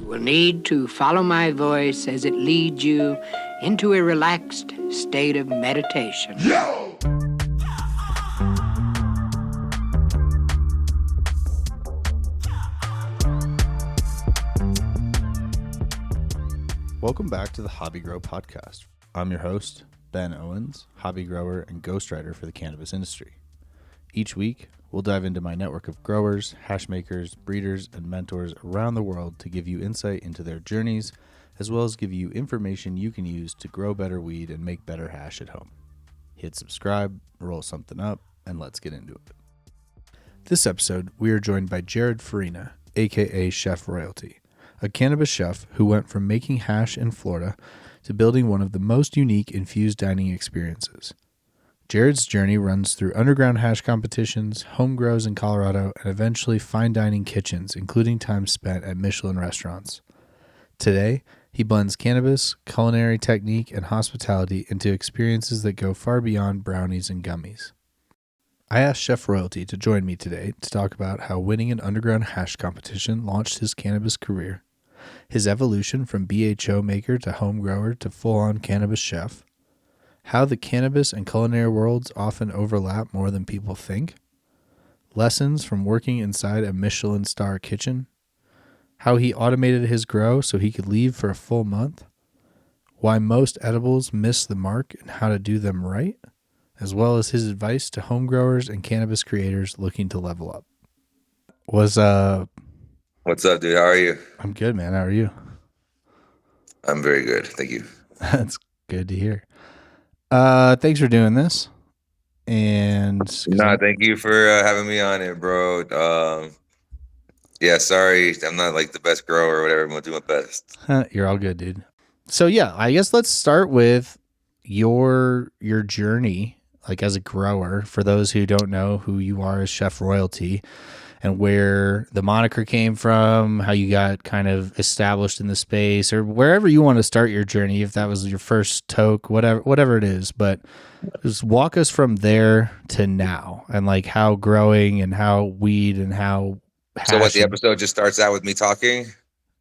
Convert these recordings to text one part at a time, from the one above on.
will need to follow my voice as it leads you into a relaxed state of meditation. Welcome back to the Hobby Grow podcast. I'm your host, Ben Owens, hobby grower and ghostwriter for the cannabis industry. Each week, we'll dive into my network of growers, hash makers, breeders, and mentors around the world to give you insight into their journeys, as well as give you information you can use to grow better weed and make better hash at home. Hit subscribe, roll something up, and let's get into it. This episode, we are joined by Jarod Farina, aka Chef Roilty, a cannabis chef who went from making hash in Florida to building one of the most unique infused dining experiences. Jarod's journey runs through underground hash competitions, home grows in Colorado, and eventually fine dining kitchens, including time spent at Michelin restaurants. Today, he blends cannabis, culinary technique, and hospitality into experiences that go far beyond brownies and gummies. I asked Chef Roilty to join me today to talk about how winning an underground hash competition launched his cannabis career, his evolution from BHO maker to home grower to full-on cannabis chef, how the cannabis and culinary worlds often overlap more than people think, lessons from working inside a Michelin star kitchen, how he automated his grow so he could leave for a full month, why most edibles miss the mark and how to do them right, as well as his advice to home growers and cannabis creators looking to level up. What's up? What's up, dude? How are you? I'm good, man. How are you? I'm very good. Thank you. That's good to hear. Thanks for doing this. And thank you for having me on it, bro. Yeah, sorry, I'm not like the best grower or whatever. I'm gonna do my best. You're all good, dude. So yeah, I guess let's start with your journey, like as a grower. For those who don't know who you are as Chef Roilty, and where the moniker came from, how you got kind of established in the space, or wherever you want to start your journey, if that was your first toke, whatever it is. But just walk us from there to now, and like how growing and how weed and how hash. So what, the episode just starts out with me talking?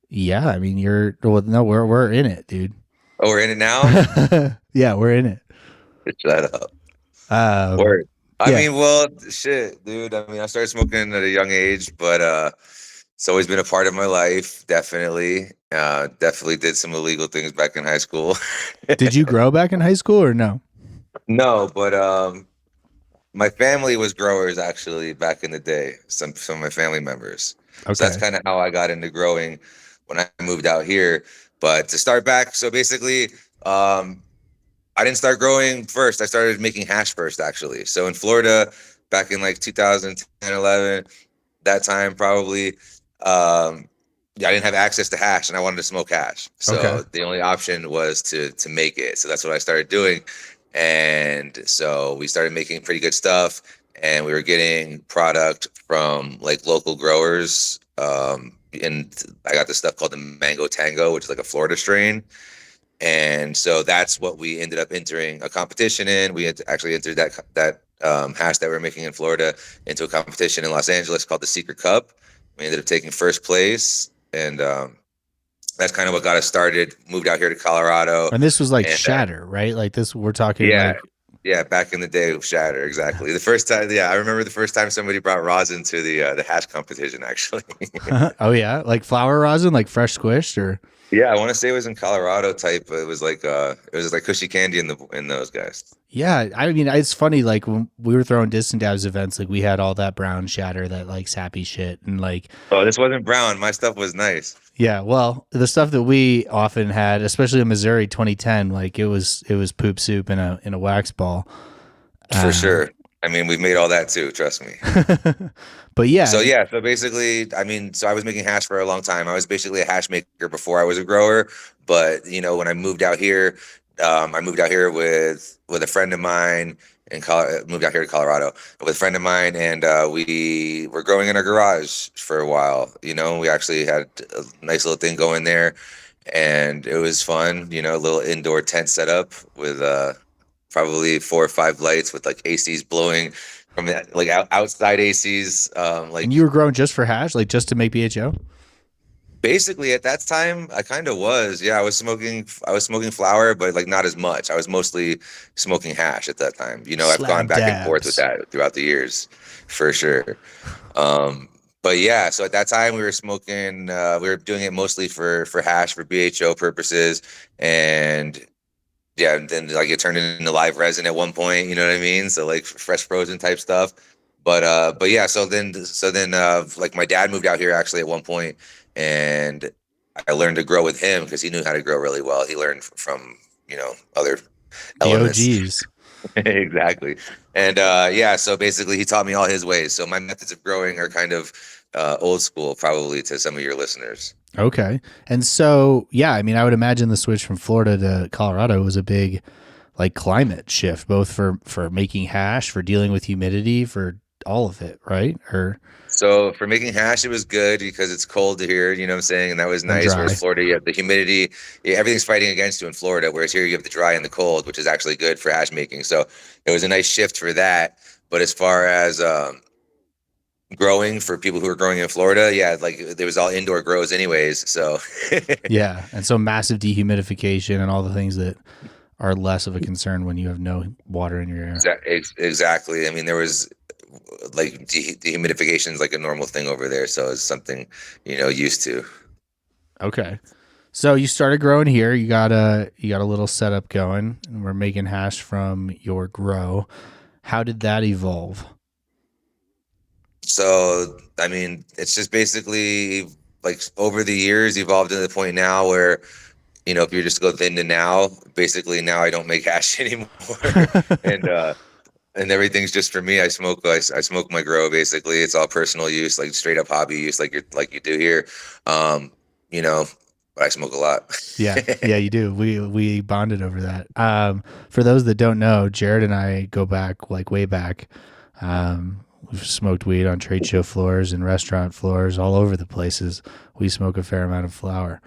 Yeah, I mean, we're in it, dude. Oh, we're in it now? Yeah, we're in it. Shut up. Word. I mean, well, shit, dude. I mean, I started smoking at a young age, but it's always been a part of my life. Definitely. Definitely did some illegal things back in high school. Did you grow back in high school or no? No, but my family was growers actually back in the day. Some of my family members. Okay. So that's kind of how I got into growing when I moved out here. But to start back, so basically, I didn't start growing first. I started making hash first, actually. So in Florida, back in like 2010, 11, that time probably, I didn't have access to hash, and I wanted to smoke hash. So The only option was to make it. So that's what I started doing. And so we started making pretty good stuff, and we were getting product from like local growers. And I got this stuff called the Mango Tango, which is like a Florida strain. And so that's what we ended up entering a competition in. We actually entered that hash that we're making in Florida into a competition in Los Angeles called the Secret Cup. We ended up taking first place, and that's kind of what got us started. Moved out here to Colorado. And this was like Shatter, right? Like this, we're talking Yeah, back in the day with Shatter, exactly. The first time, I remember the first time somebody brought rosin to the hash competition, actually. Oh yeah, like flower rosin, like fresh squished, or? Yeah, I want to say it was in Colorado type. It was like cushy candy in those guys. Yeah, I mean, it's funny. Like when we were throwing Distant Dabs events, like we had all that brown Shatter, that like sappy shit, and like. Oh, this wasn't brown. My stuff was nice. Yeah, well, the stuff that we often had, especially in Missouri 2010, like it was poop soup in a wax ball. For sure. I mean, we've made all that too, trust me. But yeah. So basically, I mean, so I was making hash for a long time. I was basically a hash maker before I was a grower. But, when I moved out here, I moved out here with a friend of mine moved out here to Colorado with a friend of mine, and we were growing in our garage for a while. We actually had a nice little thing going there, and it was fun, a little indoor tent setup with probably 4 or 5 lights with like ACs blowing from outside ACs. And you were growing just for hash, like just to make BHO? Basically, at that time, I kind of was. Yeah, I was smoking flower, but like not as much. I was mostly smoking hash at that time. I've gone Slab back and forth with dabs. that throughout the years, for sure. But yeah, so at that time we were smoking. We were doing it mostly for hash for BHO purposes, and yeah, and then like it turned into live resin at one point. You know what I mean? So like fresh frozen type stuff. But yeah, so then like my dad moved out here actually at one point, and I learned to grow with him because he knew how to grow really well. He learned from other The elements. OGs. Exactly. And yeah, so basically he taught me all his ways. So my methods of growing are kind of old school, probably to some of your listeners. Okay. And so, yeah, I mean, I would imagine the switch from Florida to Colorado was a big like climate shift, both for making hash, for dealing with humidity, for all of it, right? Or So for making hash, it was good because it's cold here, you know what I'm saying? And that was and nice. Whereas dry. Florida, you have the humidity, everything's fighting against you in Florida. Whereas here you have the dry and the cold, which is actually good for hash making. So it was a nice shift for that. But as far as growing for people who are growing in Florida, yeah, like there was all indoor grows anyways. So Yeah. And so massive dehumidification and all the things that are less of a concern when you have no water in your air. exactly. I mean, there was like dehumidification is like a normal thing over there. So it's something, used to. Okay. So you started growing here. You got a little setup going, and we're making hash from your grow. How did that evolve? So, I mean, it's just basically like over the years evolved to the point now where, if you just go then to now, basically now I don't make hash anymore. and and everything's just for me. I smoke my grow basically. It's all personal use, like straight up hobby use, like you do here. Um, you know, but I smoke a lot. Yeah, yeah, you do. We bonded over that. For those that don't know, Jarod and I go back like way back. We've smoked weed on trade show floors and restaurant floors all over the places. We smoke a fair amount of flower.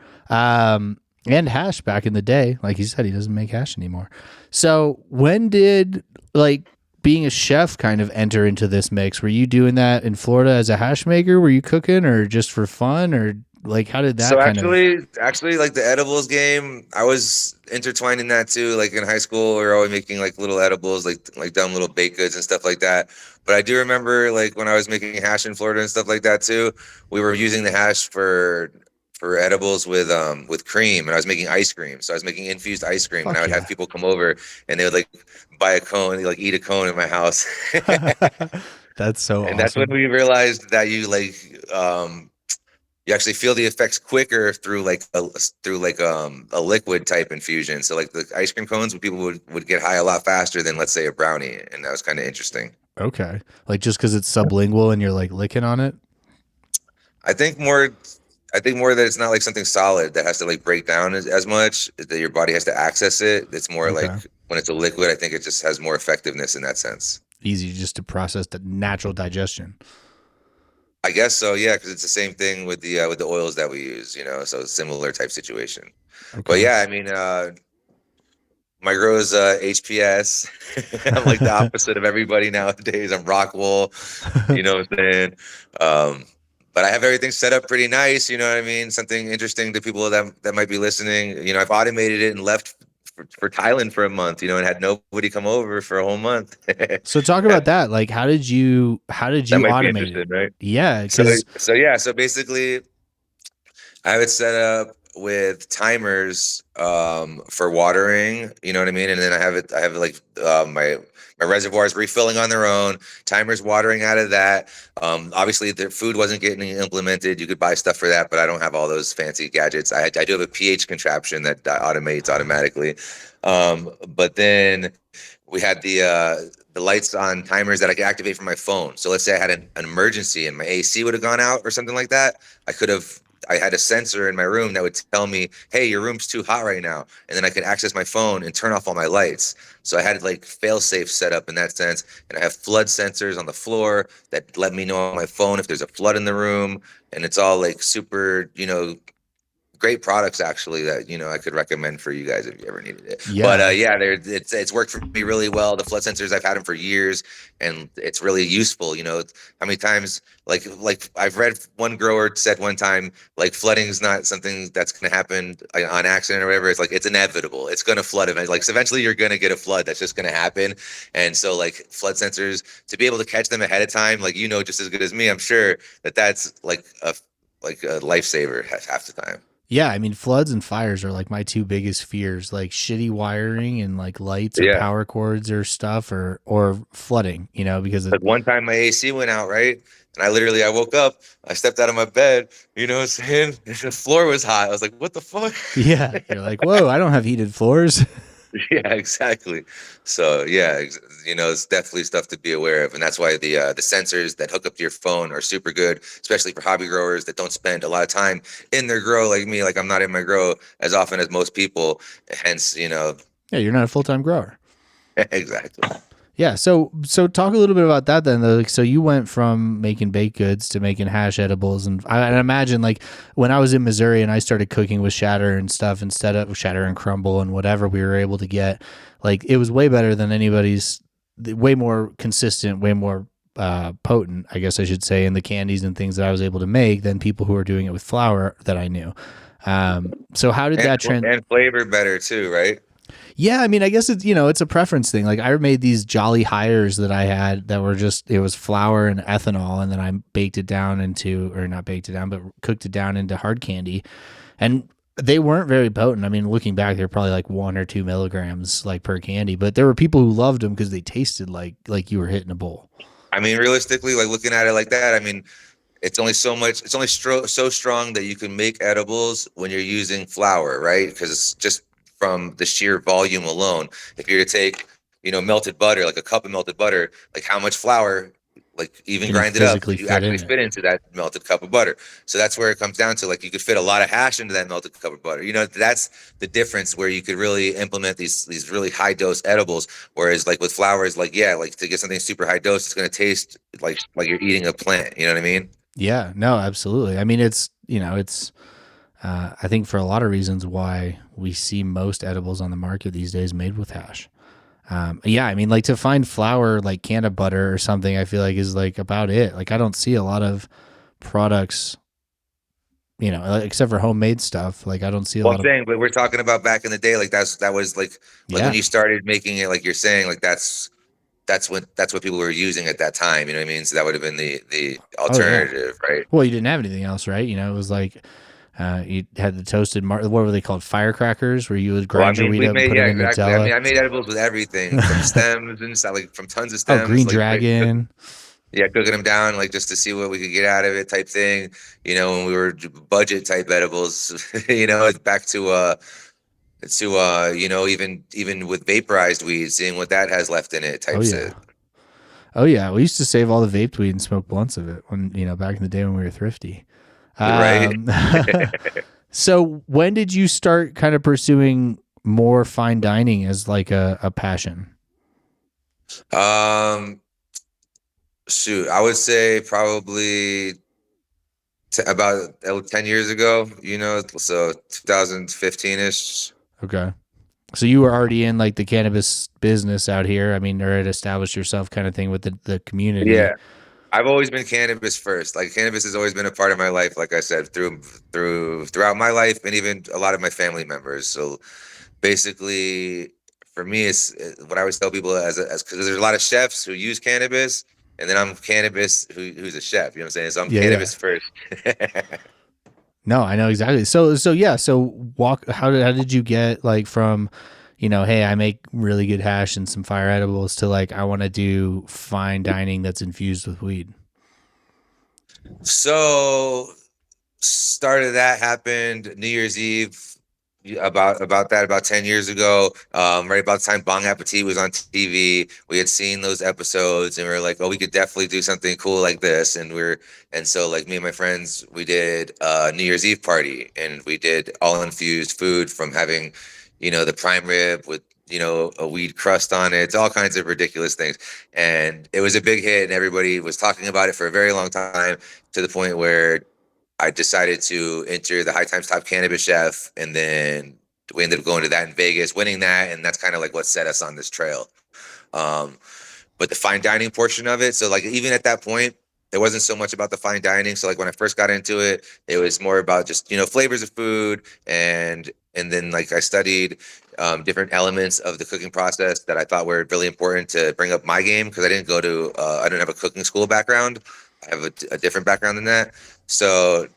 And hash back in the day. Like you said, he doesn't make hash anymore. So when did like being a chef kind of enter into this mix? Were you doing that in Florida as a hash maker? Were you cooking or just for fun, or like how did that So kind of actually, like the edibles game, I was intertwined in that too. Like in high school, we were always making like little edibles, like dumb little baked goods and stuff like that. But I do remember like when I was making hash in Florida and stuff like that too, we were using the hash for edibles with cream, and I was making ice cream. So I was making infused ice cream, and I fuck would have yeah. people come over and they would like buy a cone, like eat a cone in my house. That's so And that's when awesome. we realized that you actually feel the effects quicker through like a liquid type infusion. So like the ice cream cones, people would get high a lot faster than let's say a brownie, and that was kind of interesting. Okay. Like just because it's sublingual and you're like licking on it? I think more I think more that it's not like something solid that has to like break down as much that your body has to access it. It's more like Okay. when it's a liquid, I think it just has more effectiveness in that sense. Easy just to process the natural digestion. I guess so, yeah, because it's the same thing with the oils that we use, so similar type situation. But Okay. yeah, I mean, my girl's HPS. I'm like the opposite of everybody nowadays. I'm Rockwool, you know what I'm saying? Um, but I have everything set up pretty nice, you know what I mean? Something interesting to people that might be listening. I've automated it and left for Thailand for a month, and had nobody come over for a whole month. So talk about that. Like how did you That might be automate it? interesting, right? Yeah, So because so yeah, so basically I have it set up with timers for watering, you know what I mean? And then I have like my reservoirs refilling on their own, timers watering out of that. Obviously the food wasn't getting implemented. You could buy stuff for that, but I don't have all those fancy gadgets. I do have a pH contraption that automates automatically. But then we had the lights on timers that I could activate from my phone. So let's say I had an emergency and my AC would have gone out or something like that. I had a sensor in my room that would tell me, "Hey, your room's too hot right now," and then I could access my phone and turn off all my lights. So I had like fail-safe set up in that sense, and I have flood sensors on the floor that let me know on my phone if there's a flood in the room, and it's all like super, great products actually that I could recommend for you guys if you ever needed it. Yeah. But it's worked for me really well. The flood sensors, I've had them for years, and it's really useful. How many times like I've read one grower said one time, like, flooding is not something that's going to happen on accident or whatever. It's like, it's inevitable. It's going to flood eventually. Like, so eventually you're going to get a flood. That's just going to happen. And so, like, flood sensors, to be able to catch them ahead of time, like, just as good as me, I'm sure that's like a lifesaver half the time. Yeah, I mean, floods and fires are like my two biggest fears, like shitty wiring and like lights or power cords or stuff, or flooding, because like one time my AC went out, right? And I woke up, I stepped out of my bed, what I'm saying? The floor was hot. I was like, what the fuck? Yeah. You're like, whoa, I don't have heated floors. Yeah, exactly. So yeah, it's definitely stuff to be aware of, and that's why the sensors that hook up to your phone are super good, especially for hobby growers that don't spend a lot of time in their grow like me. Like, I'm not in my grow as often as most people, hence. Yeah, you're not a full-time grower. Exactly. Yeah, so talk a little bit about that then. Though. So you went from making baked goods to making hash edibles, and I imagine, like, when I was in Missouri and I started cooking with shatter and stuff instead of shatter and crumble and whatever we were able to get, like, it was way better than anybody's, way more consistent, way more potent, I guess I should say, in the candies and things that I was able to make than people who were doing it with flour that I knew. So how did that trend and flavor better too, right? Yeah, I mean, I guess it's it's a preference thing. Like, I made these Jolly Hires that I had that were it was flour and ethanol, and then I baked it down into, or not baked it down, but cooked it down into hard candy, and they weren't very potent. I mean, looking back, they're probably like 1 or 2 milligrams like per candy, but there were people who loved them because they tasted like you were hitting a bowl. I mean, realistically, like, looking at it like that, I mean, it's only so much. It's only so strong that you can make edibles when you're using flour, right? Because it's just from the sheer volume alone. If you're to take, melted butter, like a cup of melted butter, like, how much flour, like, even grind it up, you actually fit into that melted cup of butter. So that's where it comes down to, like, you could fit a lot of hash into that melted cup of butter. That's the difference where you could really implement these really high dose edibles. Whereas, like, with flour, is like, yeah, like, to get something super high dose, it's going to taste like you're eating a plant. You know what I mean? Yeah, no, absolutely. I mean, it's I think for a lot of reasons why we see most edibles on the market these days made with hash. Yeah, I mean, like, to find flour like Canada butter or something, I feel like is like about it. Like, I don't see a lot of products, except for homemade stuff. Like, I don't see a lot. But we're talking about back in the day. Like, that was like when you started making it. Like, you're saying, like, that's what people were using at that time. You know what I mean? So that would have been the alternative, right? Well, you didn't have anything else, right? It was like, you had the toasted, what were they called? Firecrackers, where you would grind your weed up and put it in Nutella. I mean, I made edibles with everything, from stems and stuff, like, from tons of stems. Oh, Green Dragon. Yeah, cooking them down, like, just to see what we could get out of it, type thing. When we were budget type edibles, it's back to even with vaporized weed, seeing what that has left in it, type shit. Oh yeah, we used to save all the vaped weed and smoke blunts of it when back in the day when we were thrifty. Right. So when did you start kind of pursuing more fine dining as like a passion? Shoot, I would say probably about 10 years ago, so 2015-ish. Okay. So you were already in like the cannabis business out here. I mean, or had established yourself kind of thing with the community. Yeah. I've always been cannabis first. Like, cannabis has always been a part of my life, like I said, throughout my life, and even a lot of my family members. So basically, for me, it's what I always tell people, as because there's a lot of chefs who use cannabis, and then I'm cannabis who's a chef. You know what I'm saying? So I'm cannabis first. No, I know exactly. So yeah. So how did you get like from, hey, I make really good hash and some fire edibles, to like, I want to do fine dining that's infused with weed? So start of that happened New Year's Eve, about 10 years ago. Right about the time Bong Appetit was on TV. We had seen those episodes, and we were like, oh, we could definitely do something cool like this. And so, like, me and my friends, we did a New Year's Eve party, and we did all infused food, from having, the prime rib with, a weed crust on it, all kinds of ridiculous things. And it was a big hit, and everybody was talking about it for a very long time, to the point where I decided to enter the High Times Top Cannabis Chef, and then we ended up going to that in Vegas, winning that, and that's kind of like what set us on this trail. Um, but the fine dining portion of it, so like even at that point, it wasn't so much about the fine dining. So like when I first got into it, it was more about just flavors of food, and then like I studied different elements of the cooking process that I thought were really important to bring up my game, because I didn't have a cooking school background. I have a different background than that. So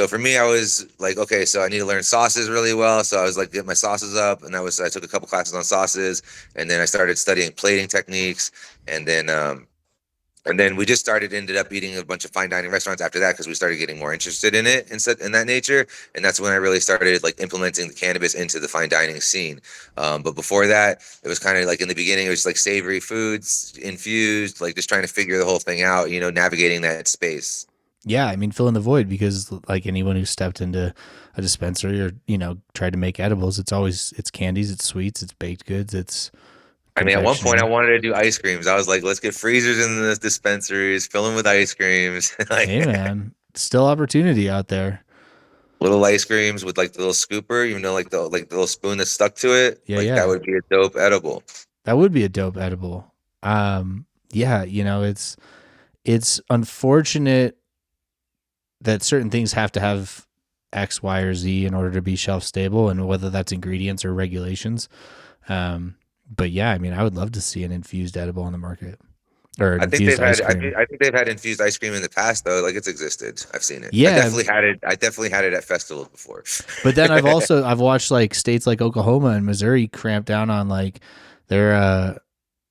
for me, I was like, okay, so I need to learn sauces really well. So I was like, get my sauces up, and I took a couple classes on sauces, and then I started studying plating techniques, and then we just ended up eating a bunch of fine dining restaurants after that, because we started getting more interested in it in that nature, and that's when I really started like implementing the cannabis into the fine dining scene. But before that, it was kind of like in the beginning, it was like savory foods infused, like just trying to figure the whole thing out, navigating that space. Yeah, I mean, fill in the void, because like anyone who stepped into a dispensary or, tried to make edibles, it's candies, it's sweets, it's baked goods, it's I mean, at one point I confectionery. wanted to do ice creams. I was like, let's get freezers in the dispensaries, fill them with ice creams, like Hey man, still opportunity out there. little ice creams with like the little scooper, like the little spoon that's stuck to it. Yeah, Like that yeah. would be a dope edible. That would be a dope edible. Yeah, it's unfortunate that certain things have to have X, Y, or Z in order to be shelf stable, and whether that's ingredients or regulations. But yeah, I mean, I would love to see an infused edible on the market, or an I think they've infused ice had cream. I think they've had infused ice cream in the past though. Like it's existed. I've seen it. Yeah, I definitely had it at festivals before. but then I've watched like states like Oklahoma and Missouri cramp down on like their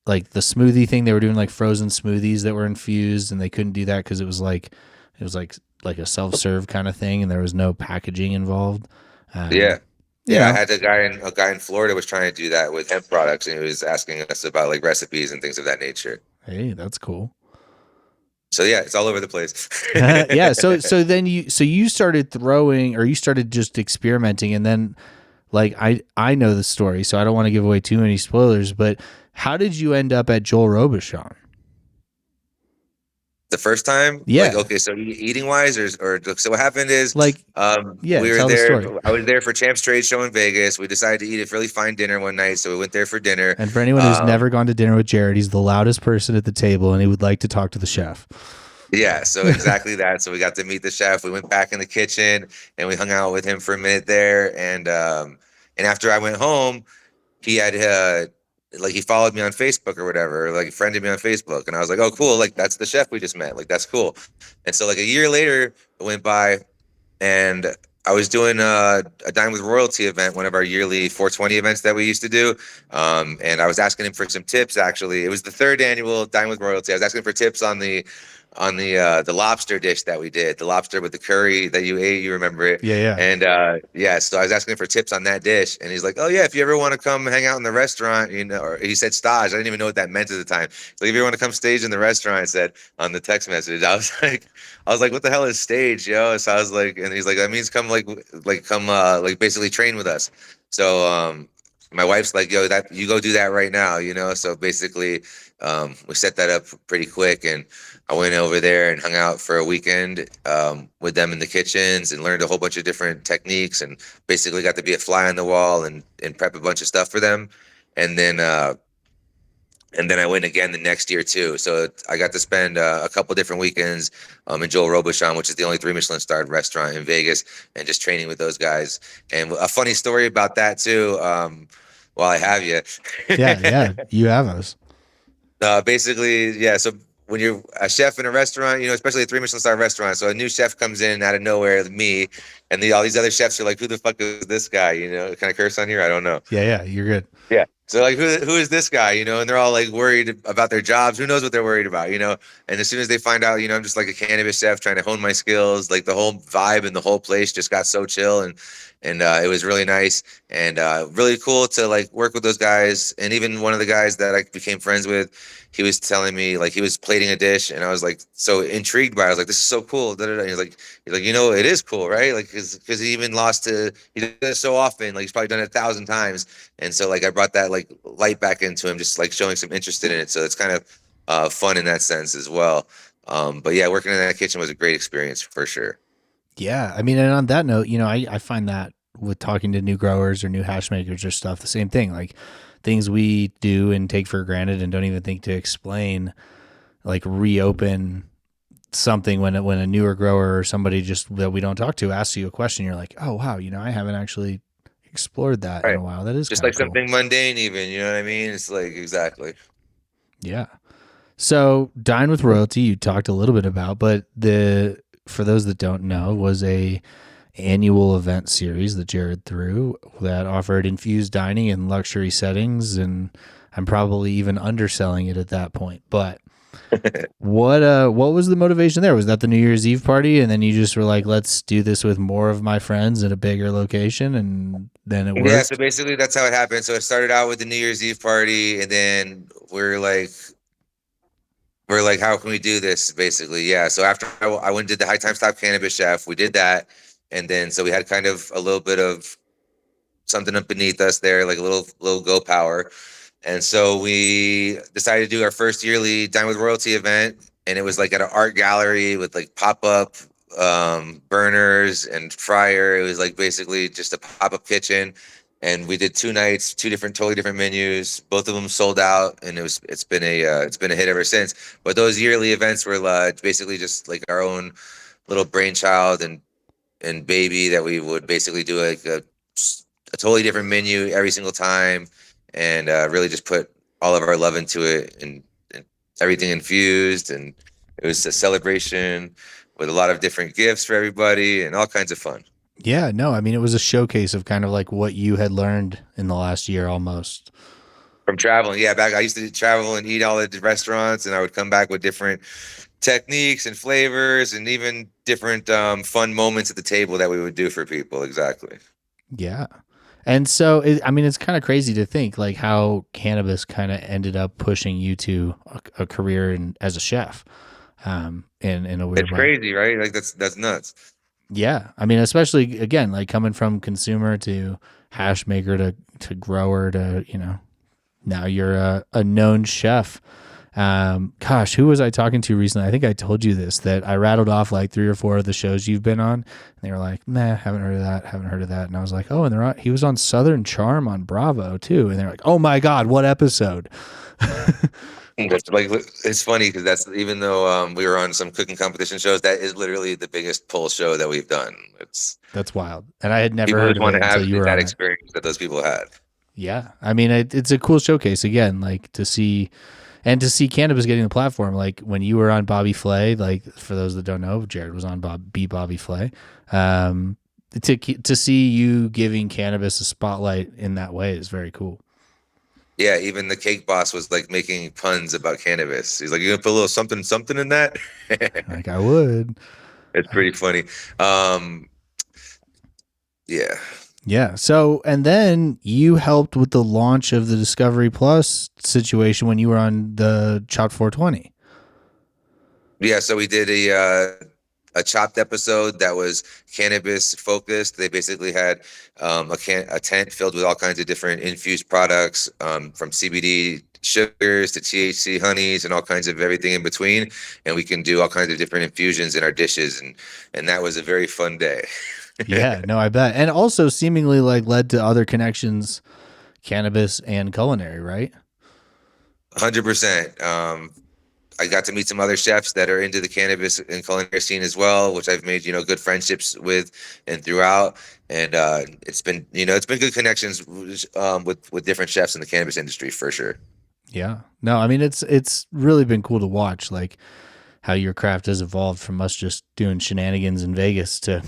like the smoothie thing. They were doing like frozen smoothies that were infused, and they couldn't do that because it was like a self-serve kind of thing, and there was no packaging involved. Yeah. You Yeah, I know, had a guy in Florida was trying to do that with hemp products, and he was asking us about like recipes and things of that nature. hey, that's cool. So yeah, it's all over the place. Yeah. So then you started throwing, or you started just experimenting, and then like I know the story, so I don't want to give away too many spoilers. But how did you end up at Joel Robuchon? The first time, Yeah. like okay, so eating wise, or so what happened is, Like, yeah, we were tell the there. story. I was there for Champs Trade Show in Vegas. We decided to eat a really fine dinner one night, so we went there for dinner. And for anyone who's never gone to dinner with Jarod, he's the loudest person at the table, and he would like to talk to the chef. Yeah, so exactly that. So we got to meet the chef. We went back in the kitchen and we hung out with him for a minute there. And after I went home, he had like he followed me on Facebook or whatever, or like friended me on Facebook, and I was like, oh cool, like that's the chef we just met, like that's cool. And so like a year later it went by, and I was doing a Dine with Royalty event, one of our yearly 420 events that we used to do. And I was asking him for some tips. Actually, it was the third annual Dine with Royalty. I was asking for tips on the lobster dish that we did, the lobster with the curry that you ate. You remember it? Yeah, yeah. And yeah, so I was asking for tips on that dish, and he's like, "Oh yeah, if you ever want to come hang out in the restaurant, or he said stage. I didn't even know what that meant at the time. So if you ever want to come stage in the restaurant," I said on the text message. I was like, "What the hell is stage, yo?" So I was like, and he's like, "That means come like basically train with us." So my wife's like, "Yo, that you go do that right now." So basically, we set that up pretty quick, and I went over there and hung out for a weekend with them in the kitchens and learned a whole bunch of different techniques, and basically got to be a fly on the wall and prep a bunch of stuff for them. And then I went again the next year too. So I got to spend a couple different weekends in Joel Robuchon, which is the only 3 Michelin starred restaurant in Vegas, and just training with those guys. And a funny story about that too, while I have you. Yeah, you have us. Basically, yeah. So when you're a chef in a restaurant, especially a 3 Michelin star restaurant, so a new chef comes in out of nowhere, me, and all these other chefs are like, "Who the fuck is this guy?" Can I curse on here? I don't know. Yeah, you're good. Yeah. So like, who is this guy? And they're all like worried about their jobs. Who knows what they're worried about? And as soon as they find out, I'm just like a cannabis chef trying to hone my skills. Like the whole vibe and the whole place just got so chill, and it was really nice and really cool to like work with those guys. And even one of the guys that I became friends with, he was telling me like he was plating a dish, and I was like so intrigued by it. I was like, "This is so cool." Da, da, da. He's like, it is cool, right? Like, because he even he does it so often. Like he's probably done it 1,000 times. And so like I brought that like light back into him, just like showing some interest in it. So it's kind of fun in that sense as well. But yeah, working in that kitchen was a great experience for sure. Yeah. I mean, and on that note, I find that with talking to new growers or new hash makers or stuff, the same thing, like things we do and take for granted and don't even think to explain, like reopen something when a newer grower or somebody just that we don't talk to asks you a question. You're like, oh, wow, I haven't actually explored that in Right. a while. That is Just kind of like cool. something mundane, even, you know what I mean? It's like, exactly. Yeah. So Dine with Royalty, you talked a little bit about, but for those that don't know, was a annual event series that Jarod threw that offered infused dining in luxury settings, and I'm probably even underselling it at that point. But what was the motivation there? Was that the New Year's Eve party, and then you just were like, let's do this with more of my friends at a bigger location, and then it Yeah, so worked? basically that's how it happened. So it started out with the New Year's Eve party, and then we're like, how can we do this? Basically, yeah. So after I went and did the High Time Stop Cannabis Chef, we did that, and then so we had kind of a little bit of something up beneath us there, like a little go power. And so we decided to do our first yearly Dine with Royalty event, and it was like at an art gallery with like pop up burners and fryer. It was like basically just a pop up kitchen, and we did 2 nights, two totally different menus. Both of them sold out, and it's been a hit ever since. But those yearly events were basically just like our own little brainchild and baby that we would basically do like a totally different menu every single time, and really just put all of our love into it, and everything infused, and it was a celebration with a lot of different gifts for everybody and all kinds of fun. Yeah, no, I mean, it was a showcase of kind of like what you had learned in the last year almost. From traveling, yeah, back I used to travel and eat all at the restaurants, and I would come back with different techniques and flavors and even different fun moments at the table that we would do for people. Exactly. Yeah. And so, I mean, it's kind of crazy to think like how cannabis kind of ended up pushing you to a career as a chef, in a weird It's way. crazy, right? Like that's nuts. Yeah. I mean, especially again, like coming from consumer to hash maker to grower to, now you're a known chef. Gosh, who was I talking to recently? I think I told you this, that I rattled off like 3 or 4 of the shows you've been on. And they were like, nah, haven't heard of that. Haven't heard of that. And I was like, oh, and he was on Southern Charm on Bravo too. And they're like, oh my God, what episode? That's like it's funny because that's even though we were on some cooking competition shows, that is literally the biggest pull show that we've done. It's That's wild. And I had never people heard just of want it to until have you were that on it. experience that those people had. Yeah. I mean, it's a cool showcase again, like to see cannabis getting the platform. Like when you were on Bobby Flay, like for those that don't know, Jarod was on Bobby Flay. To see you giving cannabis a spotlight in that way is very cool. Yeah, even the cake boss was like making puns about cannabis. He's like, "You gonna put a little something, something in that?" Like I would. It's pretty funny. Yeah. Yeah. So, and then you helped with the launch of the Discovery Plus situation when you were on the Chopped 420. Yeah, so we did a chopped episode that was cannabis focused. They basically had a tent filled with all kinds of different infused products, from CBD sugars to THC honeys and all kinds of everything in between. And we can do all kinds of different infusions in our dishes, and that was a very fun day. Yeah, no, I bet. And also seemingly like led to other connections, cannabis and culinary, right? 100%. I got to meet some other chefs that are into the cannabis and culinary scene as well, which I've made, good friendships with and throughout. And it's been good connections with different chefs in the cannabis industry for sure. Yeah. No, I mean it's really been cool to watch like how your craft has evolved from us just doing shenanigans in Vegas to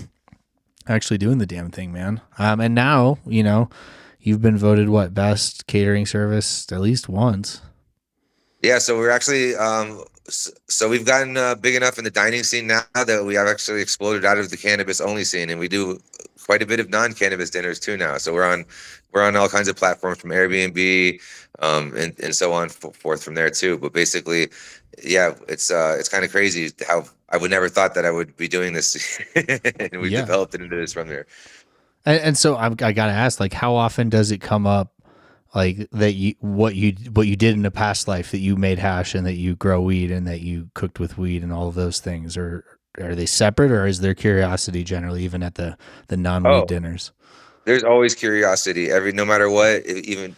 actually doing the damn thing, man. And now, you've been voted what, best catering service at least once. Yeah, so we're actually so we've gotten big enough in the dining scene now that we have actually exploded out of the cannabis only scene, and we do quite a bit of non-cannabis dinners too now. So we're on all kinds of platforms from Airbnb, and so on forth from there too. But basically, yeah, it's kind of crazy how I would never thought that I would be doing this, and we've Yeah. developed it into this from there. And so I got to ask, like, how often does it come up like that what you did in a past life, that you made hash and that you grow weed and that you cooked with weed and all of those things? Or are they separate, or is there curiosity generally even at the non-weed Oh, dinners? there's always curiosity. No matter what, even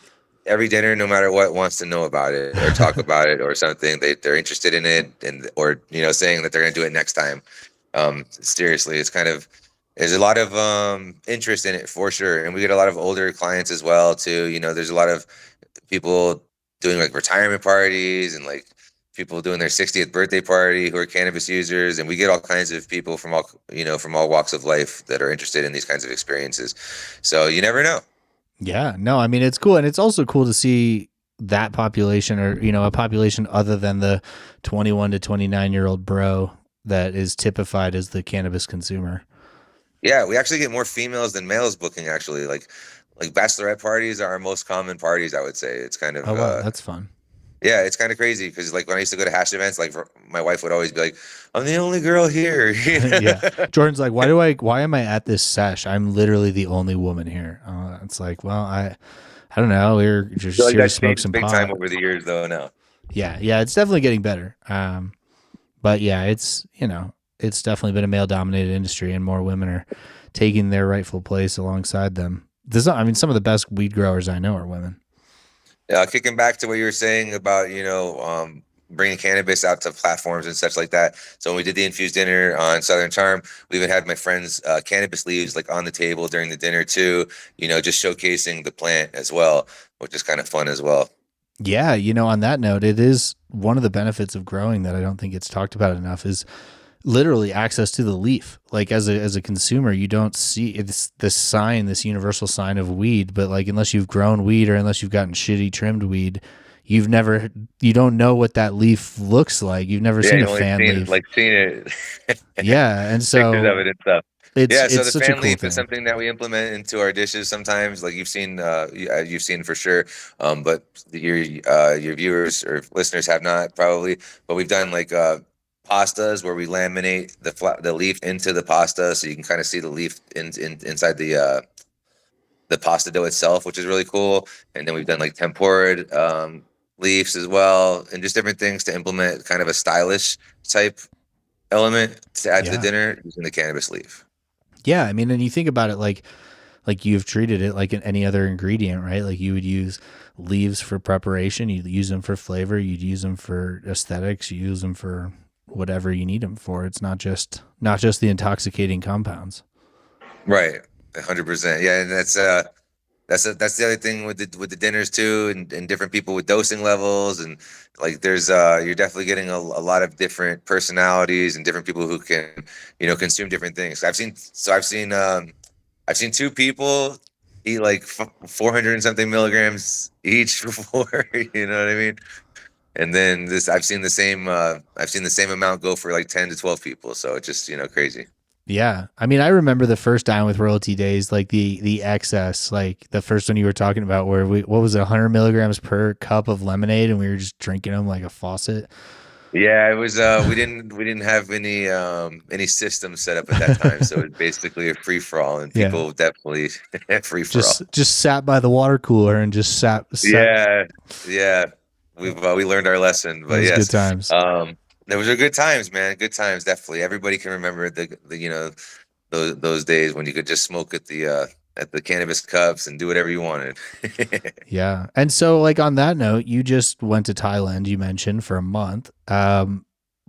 every dinner, no matter what, wants to know about it or talk about it or something. They're interested in it, and or saying that they're gonna do it next time. Seriously, it's kind of there's a lot of interest in it for sure, and we get a lot of older clients as well too. There's a lot of people doing like retirement parties and like people doing their 60th birthday party who are cannabis users, and we get all kinds of people from all from all walks of life that are interested in these kinds of experiences. So you never know. Yeah, no, I mean, it's cool. And it's also cool to see that population, or, a population other than the 21 to 29-year-old bro that is typified as the cannabis consumer. Yeah, we actually get more females than males booking, actually. Like bachelorette parties are our most common parties, I would say. It's kind of Oh, wow, that's fun. yeah, it's kind of crazy because like when I used to go to hash events, like my wife would always be like, "I'm the only girl here." Yeah, Jordan's like, why am I at this sesh? I'm literally the only woman here. It's like, well, I don't know. We're I just feel like here to that's smoke changed some big time pot. over the years, though. Now, Yeah, it's definitely getting better. But yeah, it's definitely been a male dominated industry, and more women are taking their rightful place alongside them. Some of the best weed growers I know are women. kicking back to what you were saying about bringing cannabis out to platforms and such like that. So when we did the infused dinner on Southern Charm, we even had my friends' cannabis leaves like on the table during the dinner too. Just showcasing the plant as well, which is kind of fun as well. Yeah, on that note, it is one of the benefits of growing that I don't think it's talked about enough is literally access to the leaf. Like as a consumer, you don't see it's this universal sign of weed, but like unless you've grown weed or unless you've gotten shitty trimmed weed, you don't know what that leaf looks like. You've never Yeah, seen you a only fan leaf. seen it, Yeah, and pictures of so it and stuff. it's Yeah, so it's the such a fan cool leaf is thing. something that we implement into our dishes sometimes. Like you've seen for sure. But your viewers or listeners have not probably. But we've done like pastas where we laminate the leaf into the pasta, so you can kind of see the leaf inside the pasta dough itself, which is really cool. And then we've done like tempura leaves as well, and just different things to implement kind of a stylish type element to add to the Yeah. dinner using the cannabis leaf. Yeah, I mean, and you think about it like you've treated it like any other ingredient, right? Like you would use leaves for preparation, you'd use them for flavor, you'd use them for aesthetics, you use them for whatever you need them for. It's not just the intoxicating compounds. Right, 100%. Yeah, and that's the other thing with the dinners too, and different people with dosing levels, and like there's you're definitely getting a lot of different personalities and different people who can consume different things. I've seen two people eat like 400 and something milligrams each before, you know what I mean? And then I've seen the same amount go for like 10 to 12 people. So it's just, crazy. Yeah. I mean, I remember the first Down with Royalty days, like the excess, like the first one you were talking about where what was it, 100 milligrams per cup of lemonade, and we were just drinking them like a faucet. Yeah, it was we didn't have any system set up at that time. So it was basically a free for all, and Yeah. people definitely free for all. Just sat by the water cooler and just sat. Yeah, yeah. We learned our lesson, but Those good yes, times. those are good times, man. Good times, definitely. Everybody can remember the those days when you could just smoke at the cannabis cups and do whatever you wanted. Yeah. And so like on that note, you just went to Thailand, you mentioned, for a month.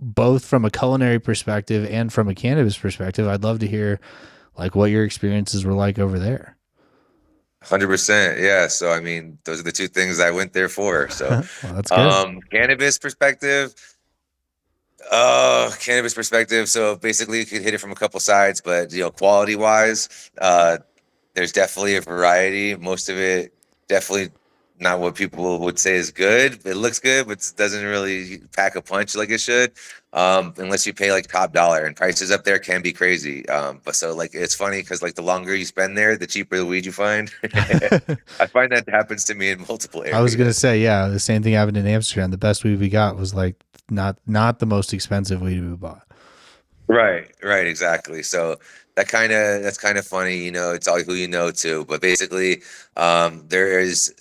Both from a culinary perspective and from a cannabis perspective, I'd love to hear like what your experiences were like over there. 100%. Yeah. So I mean, those are the two things I went there for. So Well, that's good. cannabis perspective. Cannabis perspective. So basically you could hit it from a couple sides, but quality wise, there's definitely a variety. Most of it definitely not what people would say is good. It looks good, but doesn't really pack a punch like it should. Unless you pay like top dollar, and prices up there can be crazy. But so like it's funny because like the longer you spend there, the cheaper the weed you find. I find that happens to me in multiple I was gonna areas. say, yeah, the same thing happened in Amsterdam. The best weed we got was like not the most expensive weed we bought. Right, exactly. So that's kind of funny, it's all who you know too. But basically, there is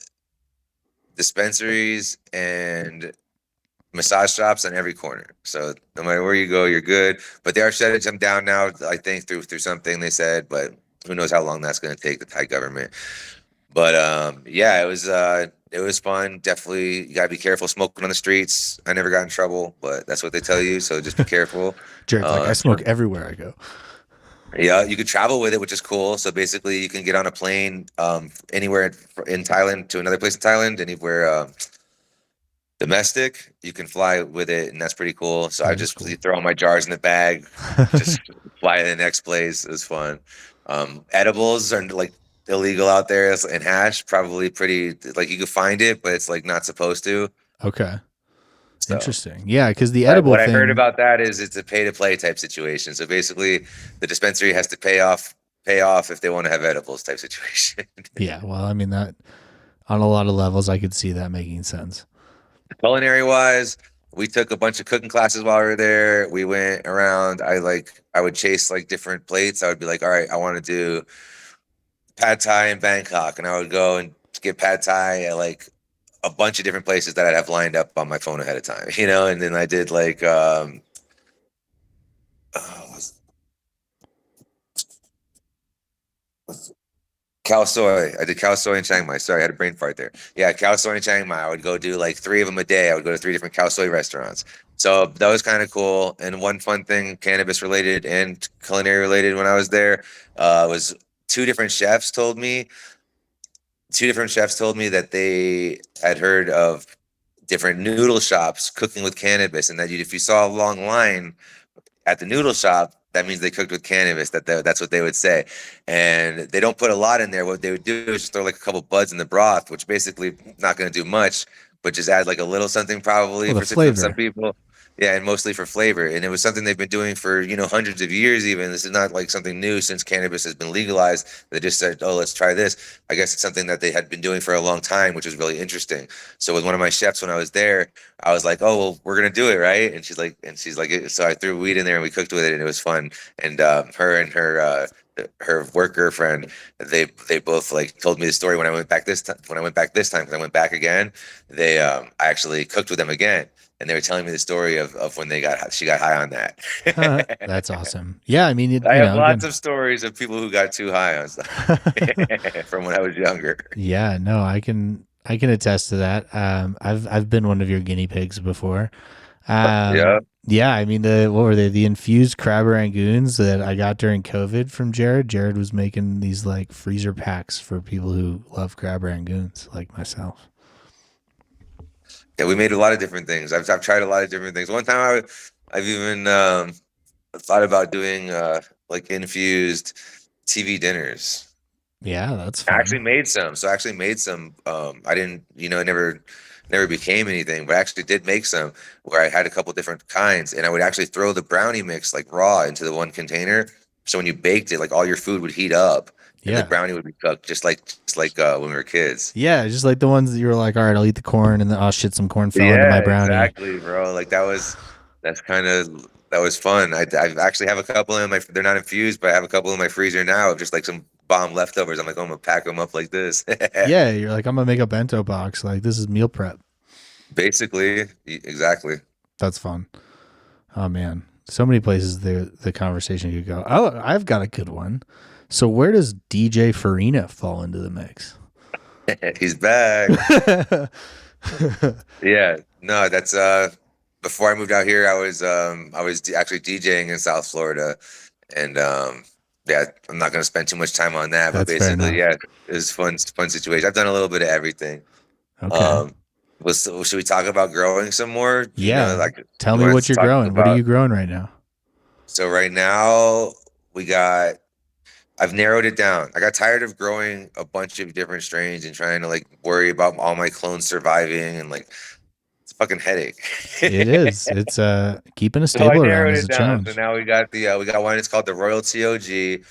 dispensaries and massage shops on every corner. So no matter where you go, you're good. But they are shutting them down now, I think through something they said, but who knows how long that's going to take, the Thai government. But yeah, it was fun. Definitely, you gotta be careful smoking on the streets. I never got in trouble, but that's what they tell you. So just be careful. Jared's like, I smoke everywhere I go. Yeah, you could travel with it, which is cool. So basically, you can get on a plane anywhere in Thailand to another place in Thailand, anywhere domestic. You can fly with it, and that's pretty cool. So I just throw my jars in the bag, just fly to the next place. It was fun. Edibles are like illegal out there, and hash probably pretty like you could find it, but it's like not supposed to. Okay. So, interesting. Yeah, because the edible what thing, I heard about that is it's a pay to play type situation. So basically, the dispensary has to pay off if they want to have edibles type situation. Yeah, well, I mean that on a lot of levels, I could see that making sense. Culinary wise, we took a bunch of cooking classes while we were there. We went around. I would chase like different plates. I would be like, all right, I want to do pad thai in Bangkok, and I would go and get pad thai at like a bunch of different places that I'd have lined up on my phone ahead of time, and then I did like khao soi. I did khao soi in Chiang Mai. Sorry, I had a brain fart there. Yeah, khao soi in Chiang Mai. I would go do like 3 of them a day. I would go to 3 different khao soi restaurants. So that was kind of cool. And one fun thing, cannabis related and culinary related, when I was there, was two different chefs told me that they had heard of different noodle shops cooking with cannabis, and that if you saw a long line at the noodle shop, that means they cooked with cannabis. That's what they would say. And they don't put a lot in there. What they would do is just throw like a couple buds in the broth, which basically not going to do much, but just add like a little something probably for some people. Yeah, and mostly for flavor. And it was something they've been doing for, hundreds of years even. This is not like something new since cannabis has been legalized. They just said, oh, let's try this. I guess it's something that they had been doing for a long time, which was really interesting. So with one of my chefs when I was there, I was like, oh, well, we're going to do it, right? And she's like, so I threw weed in there and we cooked with it and it was fun. And her and her work girlfriend, they both like told me the story when I went back this time. Because I went back again, I actually cooked with them again. And they were telling me the story of when she got high on that. That's awesome. Yeah, I mean, I have lots of stories of people who got too high on stuff from when I was younger. Yeah, no, I can attest to that. I've been one of your guinea pigs before. Yeah. I mean, what were they? The infused crab rangoons that I got during COVID from Jarod. Jarod was making these like freezer packs for people who love crab rangoons, like myself. Yeah, we made a lot of different things. I've tried a lot of different things. One time I've even thought about doing like infused TV dinners. Yeah, that's fun. I actually made some. I didn't, it never became anything, but I actually did make some where I had a couple different kinds, and I would actually throw the brownie mix like raw into the one container. So when you baked it, like all your food would heat up. And the brownie would be cooked just like when we were kids. Yeah, just like the ones that you were like, all right, I'll eat the corn, and then oh shit, some corn fell into my brownie. Exactly, bro. Like that was fun. I actually have a couple in they're not infused, but I have a couple in my freezer now of just like some bomb leftovers. I'm like, oh, I'm gonna pack them up like this. Yeah, you're like, I'm gonna make a bento box. Like this is meal prep. Basically, exactly. That's fun. Oh man, so many places the conversation could go. Oh, I've got a good one. So where does DJ Farina fall into the mix? He's back. Yeah, no, that's before I moved out here, I was actually DJing in South Florida, and yeah, I'm not gonna spend too much time on that, but basically, yeah, it was fun situation. I've done a little bit of everything. Okay. Should we talk about growing some more? Yeah. Tell me what you're growing. What are you growing right now? So right now I've narrowed it down. I got tired of growing a bunch of different strains and trying to like worry about all my clones surviving, and like it's a fucking headache. It is. It's keeping a stable around is a challenge. So now we got one. It's called the Roilty OG.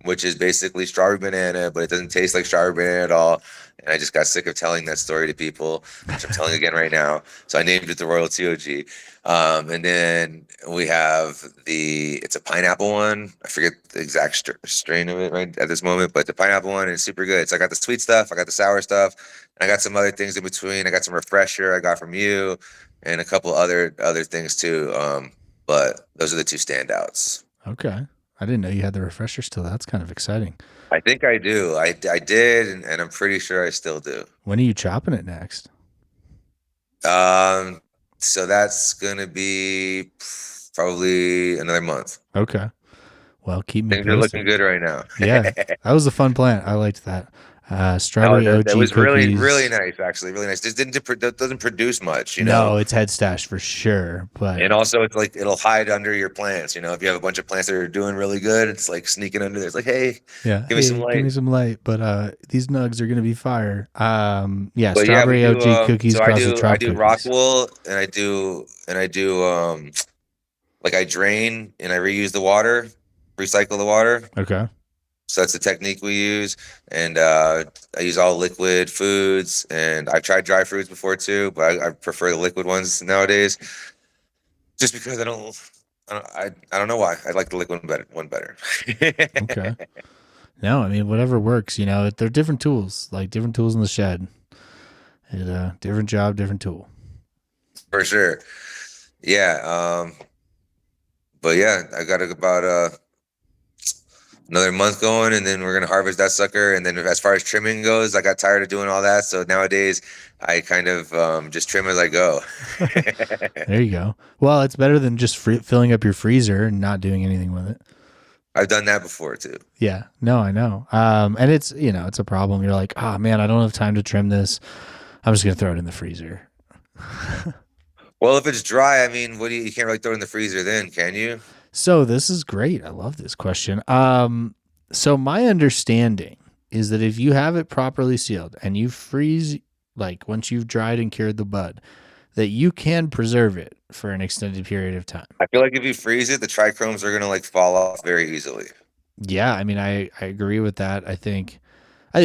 which is basically strawberry banana, but it doesn't taste like strawberry banana at all. And I just got sick of telling that story to people, which I'm telling again right now. So I named it the Royalty OG. And then we have it's a pineapple one. I forget the exact strain of it right at this moment, but the pineapple one is super good. So I got the sweet stuff, I got the sour stuff, and I got some other things in between. I got some refresher I got from you, and a couple other things too. But those are the two standouts. Okay. I didn't know you had the refresher still. That's kind of exciting. I think I do. I did, and I'm pretty sure I still do. When are you chopping it next? So that's gonna be probably another month. Okay. Well, keep me Things posted. are looking good right now. Yeah, that was a fun plant. I liked that. Strawberry OG that was cookies. really nice, actually, really nice. Just doesn't produce much, you know. No, it's head stash for sure, but and also it's like it'll hide under your plants. You know, if you have a bunch of plants that are doing really good, it's like sneaking under there. It's like, hey, give me some light. Give me some light. But these nugs are gonna be fire. Yeah, but strawberry OG cookies. So I do rock cookies. wool, and I do like I drain and I reuse the water, recycle the water. Okay. So that's the technique we use, and I use all liquid foods. And I've tried dry foods before too, but I prefer the liquid ones nowadays, just because I don't know why. I like the liquid one better. Okay. No, I mean whatever works. You know, they're different tools, like different tools in the shed. Different job, different tool. For sure. Yeah. But yeah, I got about another month going, and then we're gonna harvest that sucker. And then as far as trimming goes, I got tired of doing all that, so nowadays I kind of just trim as I go. There you go. Well, it's better than just filling up your freezer and not doing anything with it. I've done that before too. Yeah, no, I know. And it's it's a problem. You're like, oh man, I don't have time to trim this. I'm just gonna throw it in the freezer. Well, if it's dry, I mean, you can't really throw it in the freezer then, can you? So this is great. I love this question. So my understanding is that if you have it properly sealed and you freeze, like once you've dried and cured the bud, that you can preserve it for an extended period of time. I feel like if you freeze it, the trichromes are gonna like fall off very easily. Yeah, I mean, I agree with that. I think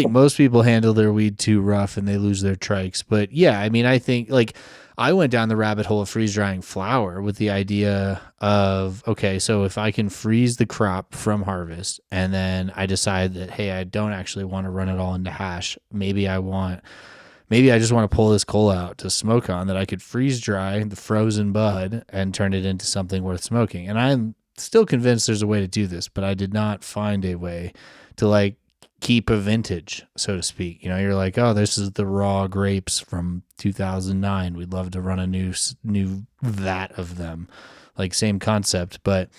most people handle their weed too rough and they lose their trikes. But yeah, I mean, I think like I went down the rabbit hole of freeze drying flour with the idea of, okay, so if I can freeze the crop from harvest and then I decide that, hey, I don't actually want to run it all into hash. Maybe I just want to pull this coal out to smoke on, that I could freeze dry the frozen bud and turn it into something worth smoking. And I'm still convinced there's a way to do this, but I did not find a way to like keep a vintage, so to speak. You know, you're like, oh, this is the raw grapes from 2009. We'd love to run a new vat of them. Like same concept. But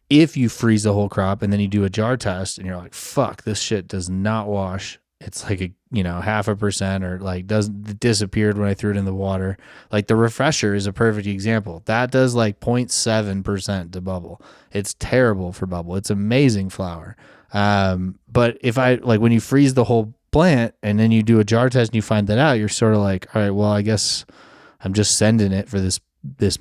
if you freeze the whole crop and then you do a jar test and you're like, fuck, this shit does not wash. It's like 0.5% or like disappeared when I threw it in the water. Like the refresher is a perfect example. That does like 0.7% to bubble. It's terrible for bubble. It's amazing flour. But if when you freeze the whole plant and then you do a jar test and you find that out, you're sort of like, all right, well, I guess I'm just sending it for this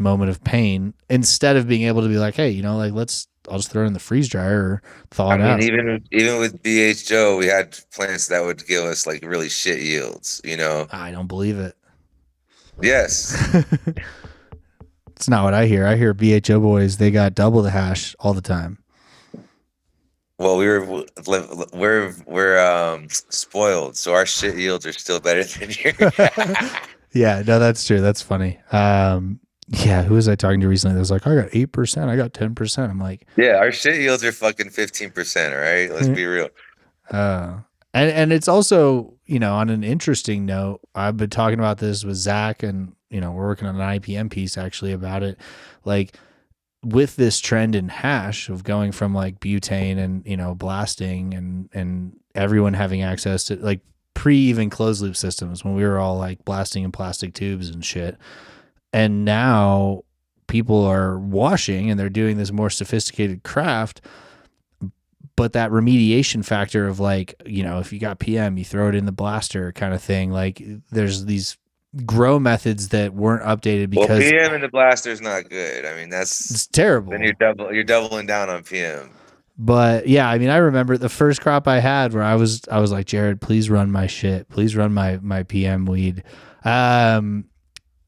moment of pain, instead of being able to be like, hey, I'll just throw it in the freeze dryer or thaw it out. Even with BH Joe, we had plants that would give us like really shit yields, I don't believe it. Yes. It's not what I hear. I hear BHO boys, they got double the hash all the time. Well, we're spoiled, so our shit yields are still better than yours. Yeah, no, that's true. That's funny. Yeah, who was I talking to recently that was like, I got 8%, I got 10%. I'm like, yeah, our shit yields are fucking 15%, all right? Let's be real. And it's also, on an interesting note, I've been talking about this with Zach, and we're working on an IPM piece actually about it. Like with this trend in hash of going from like butane and blasting and everyone having access to like even closed loop systems when we were all like blasting in plastic tubes and shit. And now people are washing and they're doing this more sophisticated craft, but that remediation factor of like, if you got PM, you throw it in the blaster kind of thing. Like there's these grow methods that weren't updated because PM in the blaster is not good. I mean, it's terrible. Then you're doubling down on PM. But yeah, I mean, I remember the first crop I had where I was like, Jarod, please run my shit. Please run my PM weed.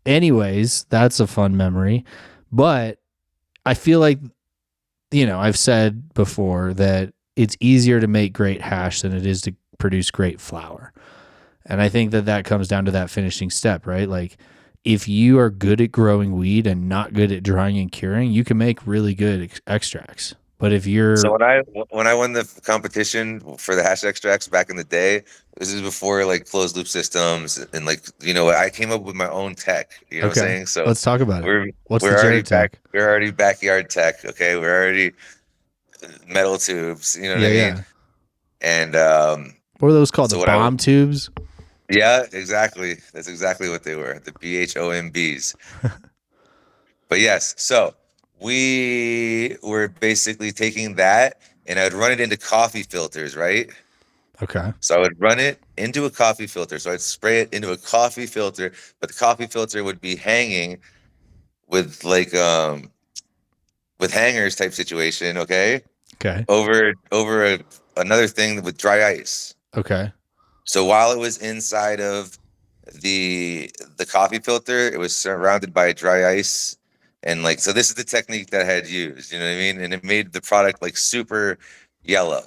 Anyways, that's a fun memory. But I feel like, I've said before that it's easier to make great hash than it is to produce great flour. And I think that comes down to that finishing step, right? Like, if you are good at growing weed and not good at drying and curing, you can make really good extracts. But if you're when I won the competition for the hash extracts back in the day, this is before like closed loop systems and like I came up with my own tech. You know what I'm saying? So let's talk about it. What's we're the already Jarod tech? We're already backyard tech. Okay, we're already metal tubes. You know what I mean? Yeah. And what are those called? The bomb tubes? Yeah, exactly. That's exactly what they were. The BHOMBs. But yes, so we were basically taking that and I'd run it into coffee filters, right? Okay. So I would run it into a coffee filter. So I'd spray it into a coffee filter, but the coffee filter would be hanging with like with hangers type situation, okay? Okay. Over another thing with dry ice. Okay. So while it was inside of the coffee filter, it was surrounded by dry ice. And like, so this is the technique that I had used, you know what I mean? And it made the product like super yellow.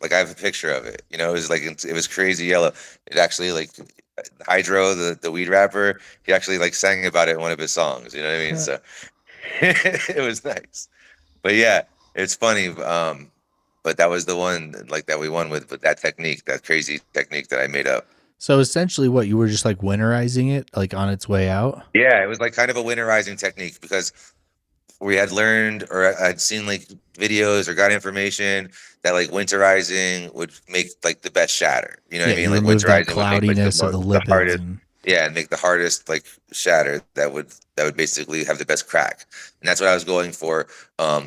Like I have a picture of it, it was like, it was crazy yellow. It actually like Hydro, the weed rapper, he actually like sang about it in one of his songs, you know what I mean? So it was nice, but yeah, it's funny. But that was the one like that we won with that technique, that crazy technique that I made up. So essentially what you were just like winterizing it like on its way out? Yeah, it was like kind of a winterizing technique because we had learned or I'd seen like videos or got information that like winterizing would make like the best shatter. You know what I mean? Like remove that winterizing would make like cloudiness of the lipids hardest, and and make the hardest like shatter that would basically have the best crack. And that's what I was going for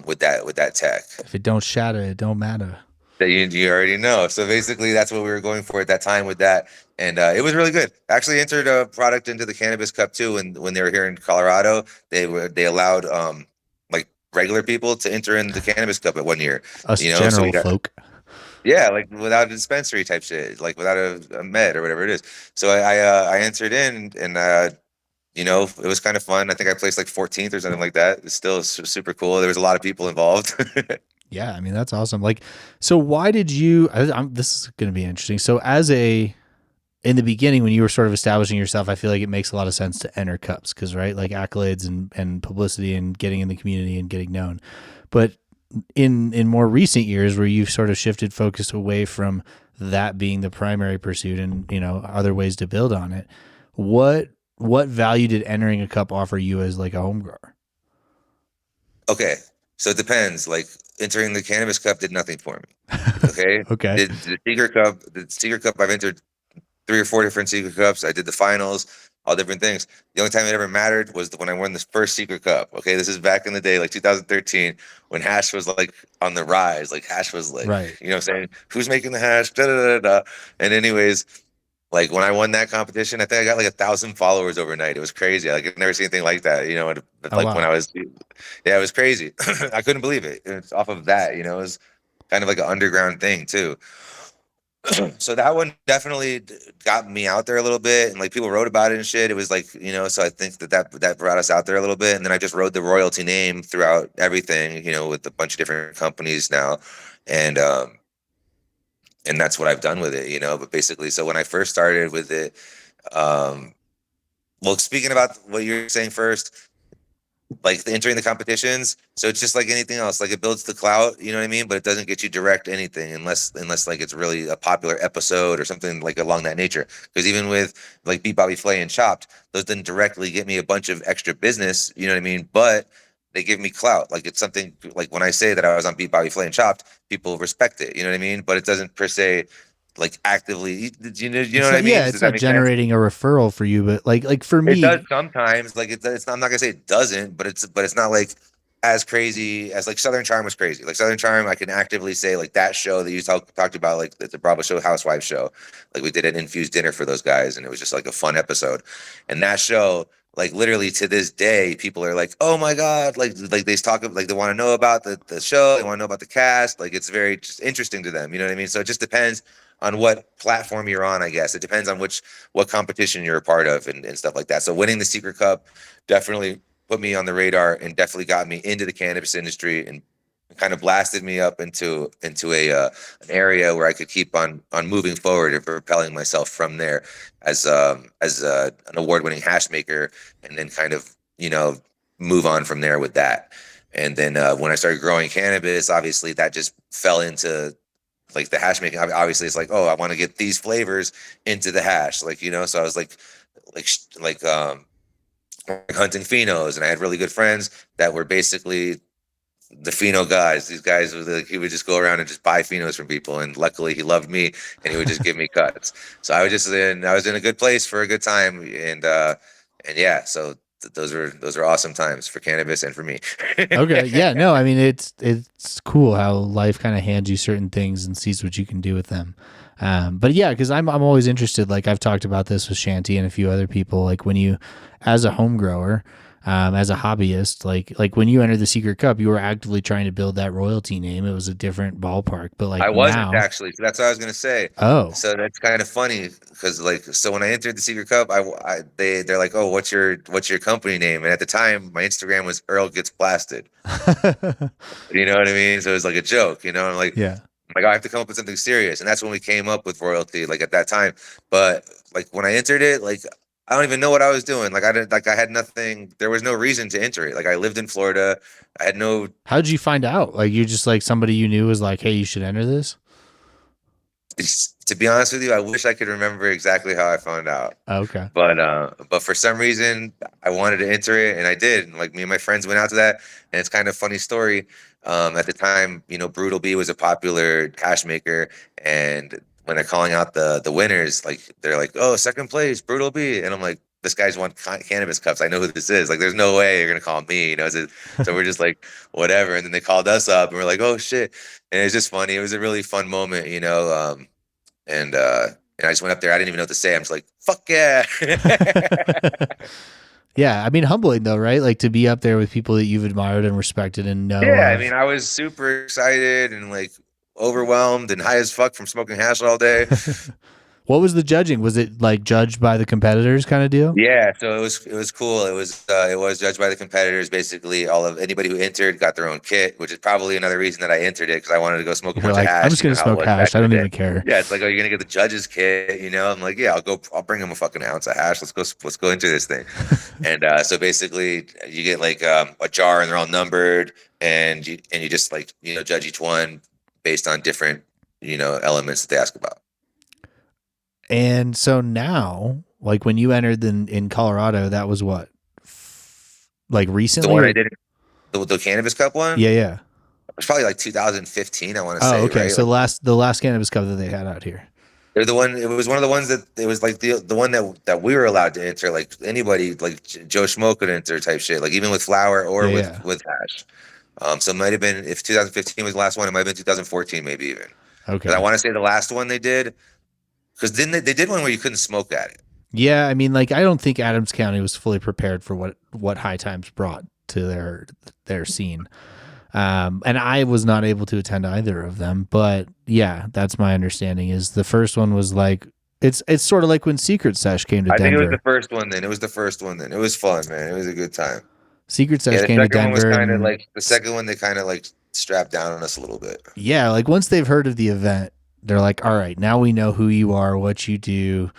with that tech. If it don't shatter, it don't matter. That you already know. So basically that's what we were going for at that time with that. And it was really good. Actually entered a product into the Cannabis Cup too. And when they were here in Colorado, they allowed like regular people to enter in the Cannabis Cup at 1 year. Us general folk. Yeah, like without a dispensary type shit, like without a med or whatever it is. So I entered in and it was kind of fun. I think I placed like 14th or something like that. It's still super cool. There was a lot of people involved. Yeah, I mean, that's awesome. Like, so why did you, this is going to be interesting. So in the beginning, when you were sort of establishing yourself, I feel like it makes a lot of sense to enter cups because, right, like accolades and publicity and getting in the community and getting known. But in more recent years where you've sort of shifted focus away from that being the primary pursuit and, other ways to build on it, what value did entering a cup offer you as like a home grower? Okay. So it depends. Like entering the Cannabis Cup did nothing for me. Okay. Okay. The Secret Cup, I've entered 3 or 4 different Secret Cups. I did the finals, all different things. The only time it ever mattered was when I won this first Secret Cup. Okay. This is back in the day, like 2013, when hash was like on the rise. Like hash was like, right. You know what I'm saying? Who's making the hash? Da, da, da, da. And anyways, like when I won that competition, I think I got like 1,000 followers overnight. It was crazy. Like I've never seen anything like that. When I was, yeah, it was crazy. I couldn't believe it. It's off of that, it was kind of like an underground thing too. So that one definitely got me out there a little bit, and like people wrote about it and shit. It was like, so I think that brought us out there a little bit. And then I just rode the Roilty name throughout everything, with a bunch of different companies now. And that's what I've done with it, but basically, so when I first started with it, well, speaking about what you're saying first, like entering the competitions. So it's just like anything else, like it builds the clout, you know what I mean? But it doesn't get you direct anything unless like it's really a popular episode or something like along that nature. Because even with like Beat Bobby Flay and Chopped, those didn't directly get me a bunch of extra business, you know what I mean? But they give me clout. Like it's something like when I say that I was on Beat Bobby Flay and Chopped, people respect it, you know what I mean? But it doesn't per se like actively, you know what I mean? Yeah, it's not generating a referral for you, but like for me, it does sometimes. Like it's I'm not gonna say it doesn't, but it's not like as crazy as like Southern Charm was crazy. Like Southern Charm, I can actively say like that show that you talked about, like the Bravo show, Housewives show. Like we did an infused dinner for those guys, and it was just like a fun episode. And that show, like literally to this day, people are like, "Oh my god!" Like they talk like they want to know about the show, they want to know about the cast. Like it's very just interesting to them. You know what I mean? So it just depends on what platform you're on, I guess. It depends on what competition you're a part of and stuff like that. So winning the Secret Cup definitely put me on the radar and definitely got me into the cannabis industry and kind of blasted me up into an area where I could keep on moving forward and propelling myself from there as an award-winning hash maker, and then kind of move on from there with that. And then when I started growing cannabis, obviously that just fell into like the hash making. Obviously it's like, oh, I want to get these flavors into the hash, like so I was like hunting phenos, and I had really good friends that were basically the pheno guys. These guys he would just go around and just buy phenos from people, and luckily he loved me and he would just give me cuts. So I was in a good place for a good time, and yeah, so those are awesome times for cannabis and for me. Okay, yeah, no, I mean it's cool how life kind of hands you certain things and sees what you can do with them. But yeah, because I'm always interested. Like I've talked about this with Shanti and a few other people. Like when you, as a home grower, as a hobbyist, like when you entered the Secret Cup, you were actively trying to build that royalty name. It was a different ballpark, but like I wasn't now, actually. So that's what I was gonna say. oh, So that's kind of funny because so when I entered the Secret Cup, they're like, oh, what's your company name? And at the time, my Instagram was Earl Gets Blasted. You know what I mean? So it was like a joke. I'm like, yeah. Like I have to come up with something serious, and that's when we came up with Roilty. Like at that time, but like when I entered it, like I don't even know what I was doing. Like I had nothing. There was no reason to enter it. Like I lived in Florida. I had no. How did you find out? Like you just like somebody you knew was like, hey, you should enter this. To be honest with you, I wish I could remember exactly how I found out. Okay. But for some reason, I wanted to enter it, and I did. Like me and my friends went out to that, and it's kind of a funny story. At the time, Brutal B was a popular hash maker, and when they're calling out the winners, like they're like, "Oh, second place, Brutal B," and I'm like, "This guy's won cannabis cups. I know who this is. Like, there's no way you're gonna call me." So we're just like, whatever. And then they called us up, and we're like, "Oh shit!" And it's just funny. It was a really fun moment, and I just went up there. I didn't even know what to say. I'm just like, "Fuck yeah!" Yeah, I mean, humbling though, right? Like to be up there with people that you've admired and respected and know. Yeah, I mean, I was super excited and like overwhelmed and high as fuck from smoking hash all day. What was the judging? Was it like judged by the competitors kind of deal? Yeah, so it was cool. It was judged by the competitors. Basically, anybody who entered got their own kit, which is probably another reason that I entered it, because I wanted to go smoke a bunch of hash. I'm just gonna smoke hash. I don't even care. Yeah, it's like, oh, you're gonna get the judge's kit, I'm like, yeah, I'll bring him a fucking ounce of hash. Let's go into this thing. And so basically, you get like a jar, and they're all numbered, and you just like judge each one based on different elements that they ask about. And so now, like when you entered in Colorado, that was what, like recently? The one I did, the Cannabis Cup one? Yeah. It was probably like 2015, I want to say. Oh, okay. Right? So the last Cannabis Cup that they had out here. They're the one. It was one of the ones that it was like the one that we were allowed to enter. Like anybody, like Joe Schmo could enter type shit. Like even with flour or with hash. So it might have been, if 2015 was the last one, it might have been 2014, maybe even. Okay. I want to say the last one they did. Because then they did one where you couldn't smoke at it. Yeah, I mean, like I don't think Adams County was fully prepared for what High Times brought to their scene, and I was not able to attend either of them. But yeah, that's my understanding. Is the first one was like it's sort of like when Secret Sesh came to Denver. I think it was the first one. Then it was the first one. Then it was fun, man. It was a good time. Secret Sesh came to Denver. The second one, they kind of like strapped down on us a little bit. Yeah, like once they've heard of the event, they're like, all right, now we know who you are, what you do.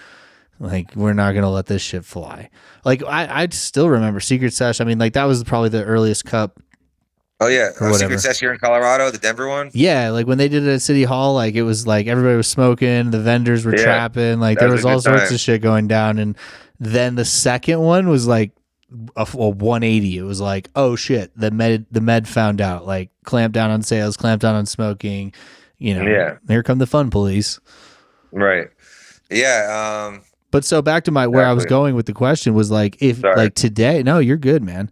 Like, we're not going to let this shit fly. Like, I still remember Secret Sesh. I mean, like, that was probably the earliest cup. Oh, yeah. Secret Sesh here in Colorado, the Denver one? Yeah, like when they did it at City Hall, like it was like everybody was smoking, the vendors were trapping, like there was all sorts of shit going down. And then the second one was like a 180. It was like, oh shit, the med found out, like clamp down on sales, clamp down on smoking. Here come the fun police. Right. Yeah. But so back to where I was going with the question was like, if like today, no, you're good, man.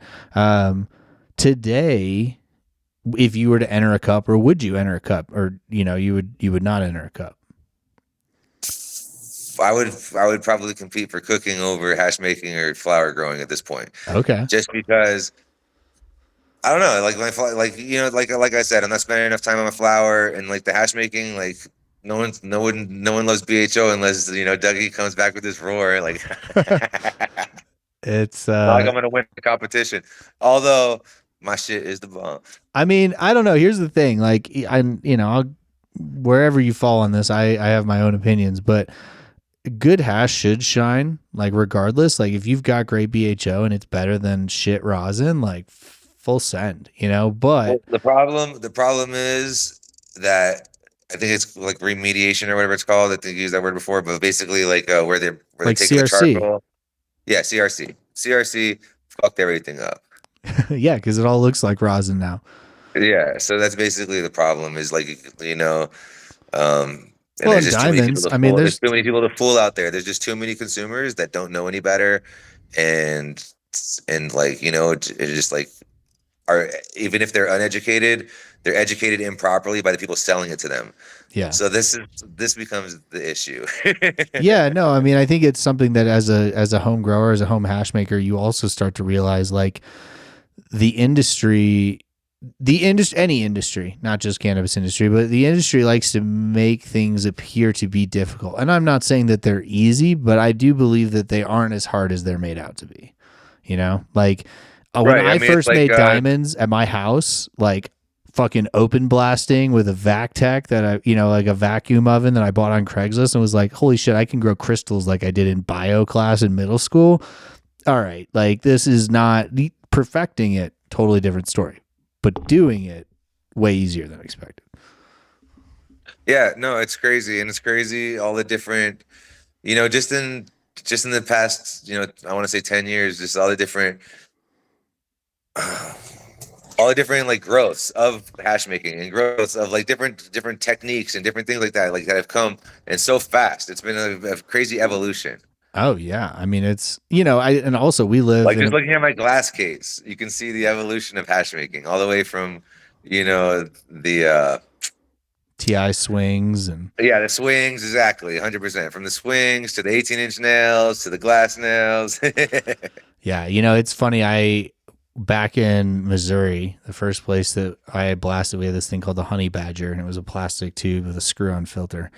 today, if you were to enter a cup, or would you enter a cup, or you would not enter a cup? I would probably compete for cooking over hash making or flower growing at this point. Okay. Just because I don't know, like like I said, I'm not spending enough time on my flower and like the hash making. Like no one loves BHO unless Dougie comes back with this roar. Like It's not like I'm gonna win the competition. Although my shit is the bomb. I mean, I don't know. Here's the thing. Like, wherever you fall on this, I have my own opinions, but good hash should shine, like, regardless. Like, if you've got great BHO and it's better than shit rosin, like, full send, but the problem is that I think it's like remediation or whatever it's called. I think you used that word before, but basically like where they like taking the CRC. charcoal. Yeah, CRC fucked everything up. Yeah, because it all looks like rosin now. Yeah, so that's basically the problem. Is like and Well, there's just diamonds. there's too many people to fool out there. There's just too many consumers that don't know any better, and like it's just like are even if they're uneducated, they're educated improperly by the people selling it to them. Yeah. So this becomes the issue. Yeah, no, I mean, I think it's something that as a home grower, as a home hash maker, you also start to realize, like, any industry, not just cannabis industry, but the industry likes to make things appear to be difficult. And I'm not saying that they're easy, but I do believe that they aren't as hard as they're made out to be. Like when I first made diamonds at my house, like fucking open blasting with a vac tech that like a vacuum oven that I bought on Craigslist, and was like, holy shit, I can grow crystals like I did in bio class in middle school. All right. Like, this is not perfecting it. Totally different story, but doing it way easier than expected. Yeah, no, it's crazy. And it's crazy. All the different, just in the past, I want to say 10 years, just all the different like growths of hash making and growths of like different techniques and different things like that have come, and so fast. It's been a crazy evolution. Oh yeah. I mean, it's, and also we live like just looking at my glass case, you can see the evolution of hash making all the way from, the TI swings and the swings. Exactly. 100% from the swings to the 18-inch nails to the glass nails. Yeah. It's funny. Back in Missouri, the first place that I blasted, we had this thing called the Honey Badger, and it was a plastic tube with a screw-on filter.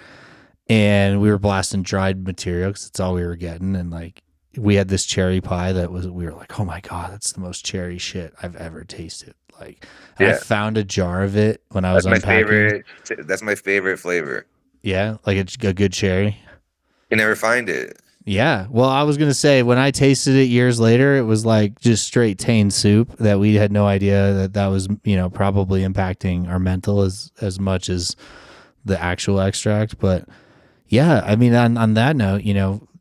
And we were blasting dried material because it's all we were getting. And like, we had this cherry pie we were like, oh my God, that's the most cherry shit I've ever tasted. Like, I found a jar of it when I was unpacking. That's my favorite flavor. Yeah. Like a good cherry. You never find it. Yeah. Well, I was going to say, when I tasted it years later, it was like just straight Tane soup that we had no idea that was, probably impacting our mental as much as the actual extract. But yeah, I mean, on that note,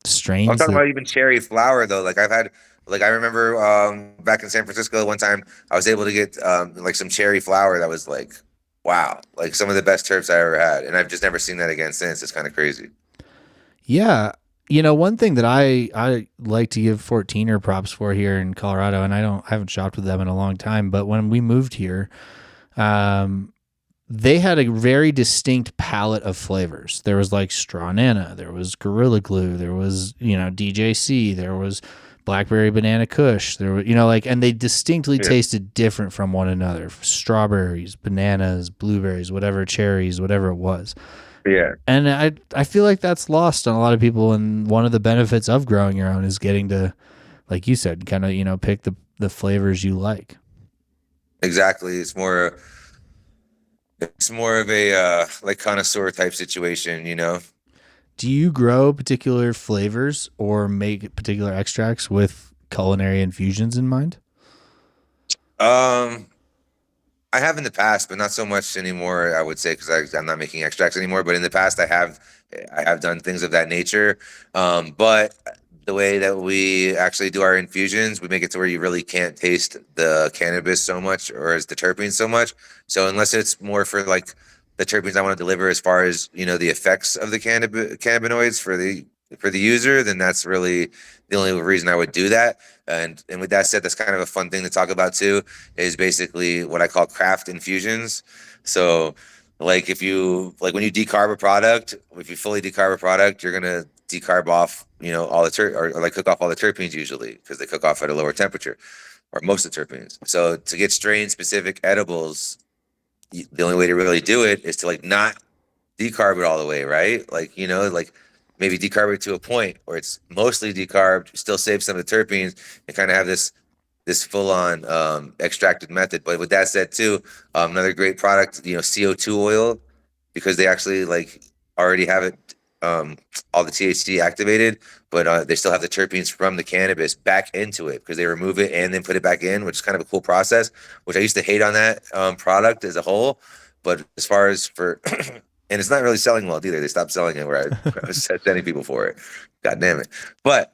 strains. I'm talking about even cherry flower though. Like I remember back in San Francisco one time, I was able to get like some cherry flower that was like, wow, like some of the best terps I ever had. And I've just never seen that again since. It's kind of crazy. Yeah. One thing that I like to give 14er props for here in Colorado, and I haven't shopped with them in a long time, but when we moved here, they had a very distinct palette of flavors. There was like straw nana, there was Gorilla Glue, there was, DJC, there was blackberry banana kush, there were, and they distinctly tasted different from one another. Strawberries, bananas, blueberries, whatever, cherries, whatever it was. Yeah. And I feel like that's lost on a lot of people. And one of the benefits of growing your own is getting to, like you said, kind of, pick the flavors you like. Exactly. It's more of a like connoisseur type situation, Do you grow particular flavors or make particular extracts with culinary infusions in mind? I have in the past, but not so much anymore, I would say, because I'm not making extracts anymore. But in the past, I have done things of that nature. But the way that we actually do our infusions, we make it to where you really can't taste the cannabis so much or as the terpenes so much. So unless it's more for like the terpenes I want to deliver as far as, the effects of the cannabinoids for the for the user, then that's really the only reason I would do that. And with that said, that's kind of a fun thing to talk about too, is basically what I call craft infusions. So like if you like when you decarb a product, if you fully decarb a product, you're gonna decarb off, all the or like cook off all the terpenes usually because they cook off at a lower temperature, or most of the terpenes. So to get strain specific edibles, the only way to really do it is to like not decarb it all the way, right? Like, like maybe decarb it to a point where it's mostly decarbed, still save some of the terpenes, and kind of have this full on extracted method. But with that said, too, another great product, CO2 oil, because they actually like already have it, all the THC activated, but they still have the terpenes from the cannabis back into it because they remove it and then put it back in, which is kind of a cool process, which I used to hate on that product as a whole. But as far as for, and it's not really selling well either. They stopped selling it where I was sending people for it. God damn it. But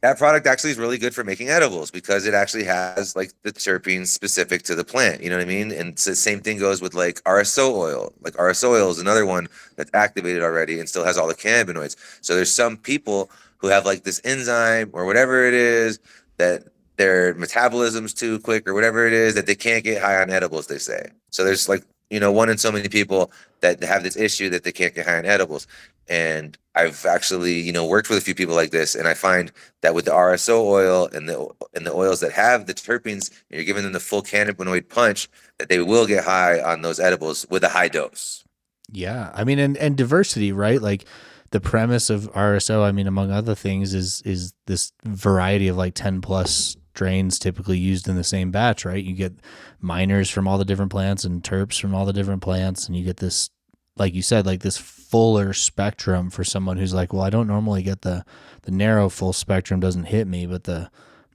that product actually is really good for making edibles because it actually has like the terpenes specific to the plant. You know what I mean? And it's the same thing goes with like RSO oil. Like RSO oil is another one that's activated already and still has all the cannabinoids. So there's some people who have like this enzyme or whatever it is that their metabolism's too quick or whatever it is that they can't get high on edibles, they say. So there's like, one in so many people that have this issue that they can't get high on edibles. And I've actually, worked with a few people like this, and I find that with the RSO oil and the oils that have the terpenes, you're giving them the full cannabinoid punch that they will get high on those edibles with a high dose. Yeah, I mean, and diversity, right? Like the premise of RSO, I mean, among other things, is this variety of like 10 plus strains typically used in the same batch, right? You get minors from all the different plants and terps from all the different plants, and you get this, like you said, like this fuller spectrum for someone who's like, well, I don't normally get the narrow full spectrum doesn't hit me, but the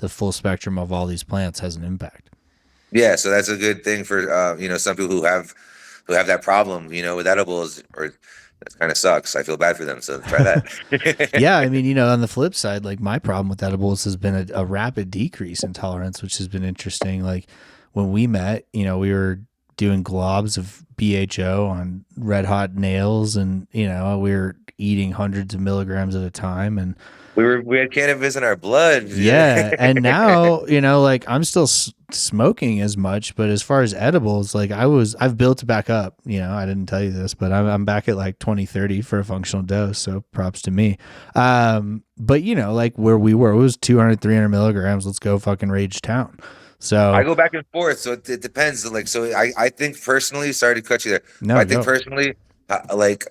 full spectrum of all these plants has an impact. Yeah, so that's a good thing for some people who have that problem, with edibles, or that kind of sucks. I feel bad for them, so try that. Yeah, I mean, on the flip side, like my problem with edibles has been a rapid decrease in tolerance, which has been interesting. Like when we met, we were doing globs of BHO on red hot nails, and we were eating hundreds of milligrams at a time, and we had cannabis in our blood. Yeah, and now like I'm still smoking as much, but as far as edibles, like I've built back up. I didn't tell you this, but I'm back at like 20-30 for a functional dose, so props to me. But like where we were, it was 200-300 milligrams. Let's go fucking rage town. So I go back and forth, so it depends. Like, so I think personally, sorry to cut you there. No, I think personally, like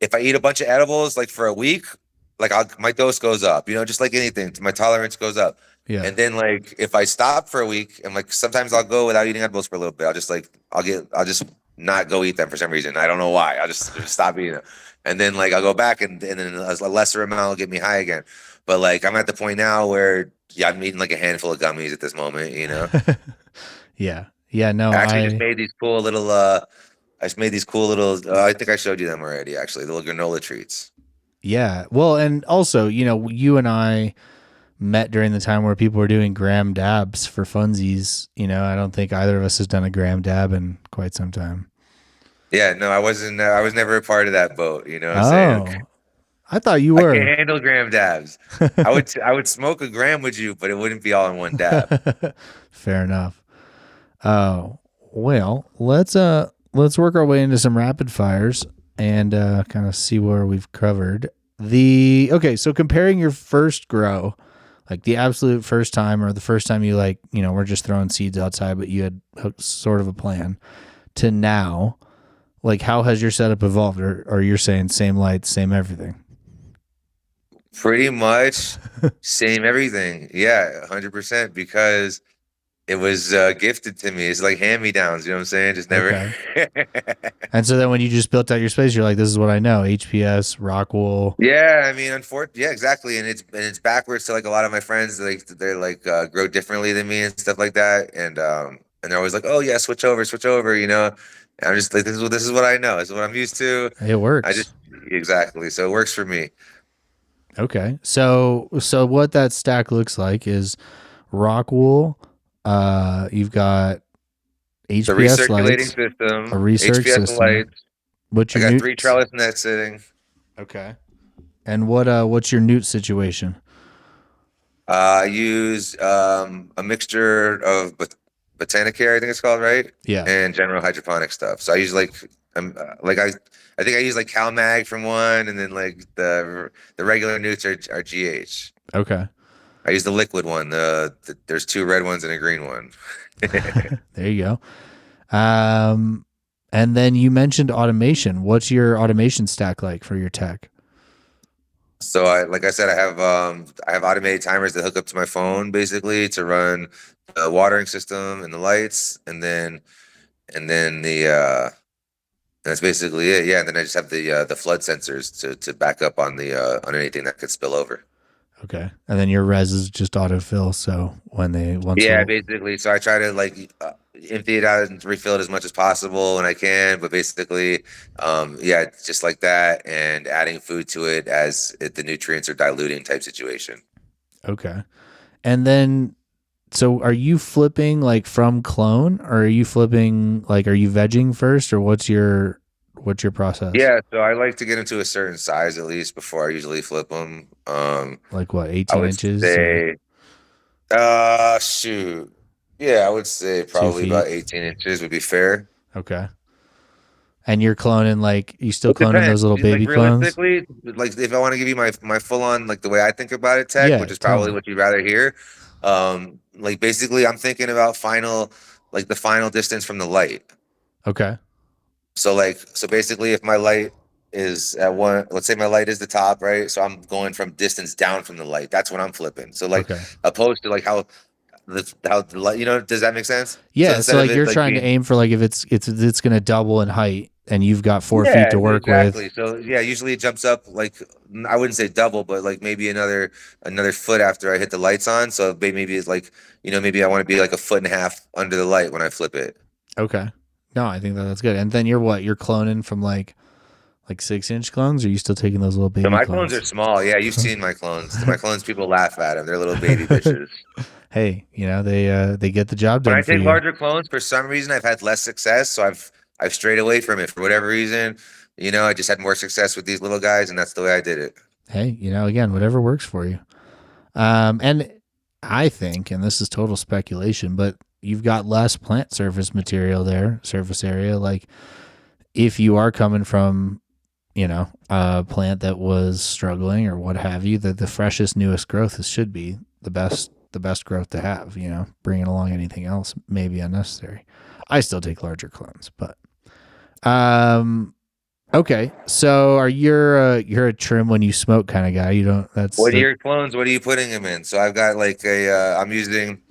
if I eat a bunch of edibles, like for a week, like my dose goes up, just like anything, my tolerance goes up. Yeah. And then like if I stop for a week, and like sometimes I'll go without eating edibles for a little bit. I'll just not go eat them for some reason. I don't know why. I'll just stop eating them. And then like I'll go back, and then a lesser amount will get me high again. But like I'm at the point now where I'm eating like a handful of gummies at this moment, Yeah. Yeah, no. I actually just made these cool little I think I showed you them already, actually, the little granola treats. Yeah. Well, and also, you and I met during the time where people were doing gram dabs for funsies. I don't think either of us has done a gram dab in quite some time. Yeah, no, I wasn't. I was never a part of that boat. You know what I'm saying? I thought you were. I can't handle gram dabs. I would smoke a gram with you, but it wouldn't be all in one dab. Fair enough. Oh, well, let's work our way into some rapid fires and kind of see where we've covered. So comparing your first grow, like the absolute first time, or the first time you we're just throwing seeds outside, but you had sort of a plan, to now, like how has your setup evolved? Or you're saying same lights, same everything? Pretty much same everything. Yeah, 100%, because it was gifted to me. It's like hand-me-downs, you know what I'm saying? Just never. Okay. And so then when you just built out your space, you're like, this is what I know, HPS, rock wool. Yeah, I mean, yeah, exactly. And it's backwards to like a lot of my friends. Like they're like grow differently than me and stuff like that. And they're always like, oh yeah, switch over. And I'm just like, this is what I know. This is what I'm used to. It works. Exactly. So it works for me. Okay. So what that stack looks like is rock wool. You've got HPS the recirculating lights, system, a research HPS system. lights. But I got 3 trellis nets sitting. Okay. And what's your newt situation? I use a mixture of Botanicare, I think it's called, right? Yeah. And general hydroponic stuff. So I use I think I use like CalMag from one, and then like the regular newts are GH. Okay. I use the liquid one. There's two red ones and a green one. There you go. And then you mentioned automation. What's your automation stack like for your tech? So like I said, I have automated timers that hook up to my phone basically to run the watering system and the lights, and then that's basically it. Yeah, and then I just have the flood sensors to back up on anything that could spill over. Okay. And then your res is just autofill. So Yeah, basically. So I try to like empty it out and refill it as much as possible when I can. But basically, yeah, just like that, and adding food to it as the nutrients are diluting type situation. Okay. And then, so are you flipping like from clone, or are you flipping like, are you vegging first, or what's your process? Yeah, so I like to get them to a certain size at least before I usually flip them. Like what, I 18 would inches? say, shoot, yeah, I would say 2 probably feet? about 18 inches would be fair. Okay. And you're cloning like, you still It cloning those depends. little Like baby clones? realistically, like if I want to give you my full on like the way I think about it, tech, Yeah, which is tell probably me. what you'd rather hear. Like basically, I'm thinking about the final distance from the light. Okay. So basically, if my light is at one, let's say my light is the top, right? So I'm going from distance down from the light. That's what I'm flipping. So like Okay. opposed to like how the light, does that make sense? So Yeah. So instead of like it you're like trying to being aim for like, if it's going to double in height and you've got 4 feet Yeah, to work with. exactly. So yeah, usually it jumps up like I wouldn't say double, but like maybe another foot after I hit the lights on. So maybe it's like maybe I want to be like a foot and a half under the light when I flip it. Okay. No, I think that's good. And then you're cloning from like 6-inch clones, or are you still taking those little So baby my clones clones? are small. Yeah, you've seen my clones. My clones, people laugh at them. They're little baby bitches. Hey, they get the job When done I for take you. larger clones, for some reason, I've had less success. So I've strayed away from it for whatever reason. I just had more success with these little guys, and that's the way I did it. Hey, again, whatever works for you. And I think, and this is total speculation, but you've got less plant surface material there, surface area. Like if you are coming from, a plant that was struggling or what have you, that the freshest, newest growth should be the best growth to have. Bringing along anything else may be unnecessary. I still take larger clones, but okay. So you're a trim when you smoke kind of guy. You don't. What are your clones? What are you putting them in? So I've got like I'm using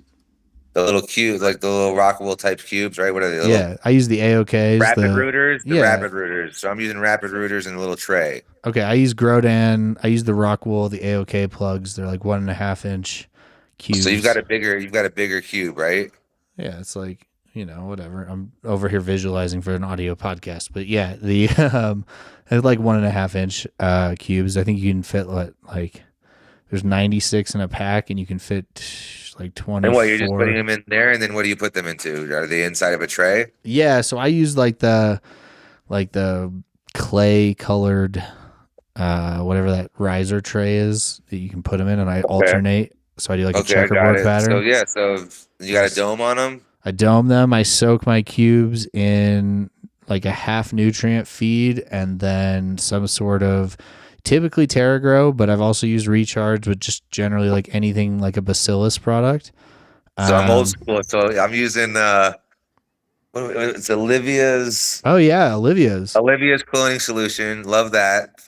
the little cube, like the little Rockaway type cubes, right? What are they? Yeah, I use the AOKs. Rapid rooters, the Yeah. rapid rooters. So I'm using rapid rooters in a little tray. Okay, I use Grodan. I use the Rockwool, the AOK plugs. They're like 1.5-inch cubes. So you've got a bigger cube, right? Yeah, it's like, whatever. I'm over here visualizing for an audio podcast, but yeah, the it's like 1.5-inch cubes. I think you can fit like there's 96 in a pack, and you can fit like 24. And what, you're just putting them in there, and then what do you put them into? Are they inside of a tray? Yeah, so I use like the clay colored whatever that riser tray is that you can put them in, and I alternate. So I do like a checkerboard pattern. So yeah, so you got a dome on them. I dome them. I soak my cubes in like a half nutrient feed, and then some sort of, typically TerraGrow, but I've also used Recharge, with just generally like anything like a Bacillus product. So I'm old school. So I'm using it's Olivia's. Oh yeah, Olivia's cloning solution. Love that.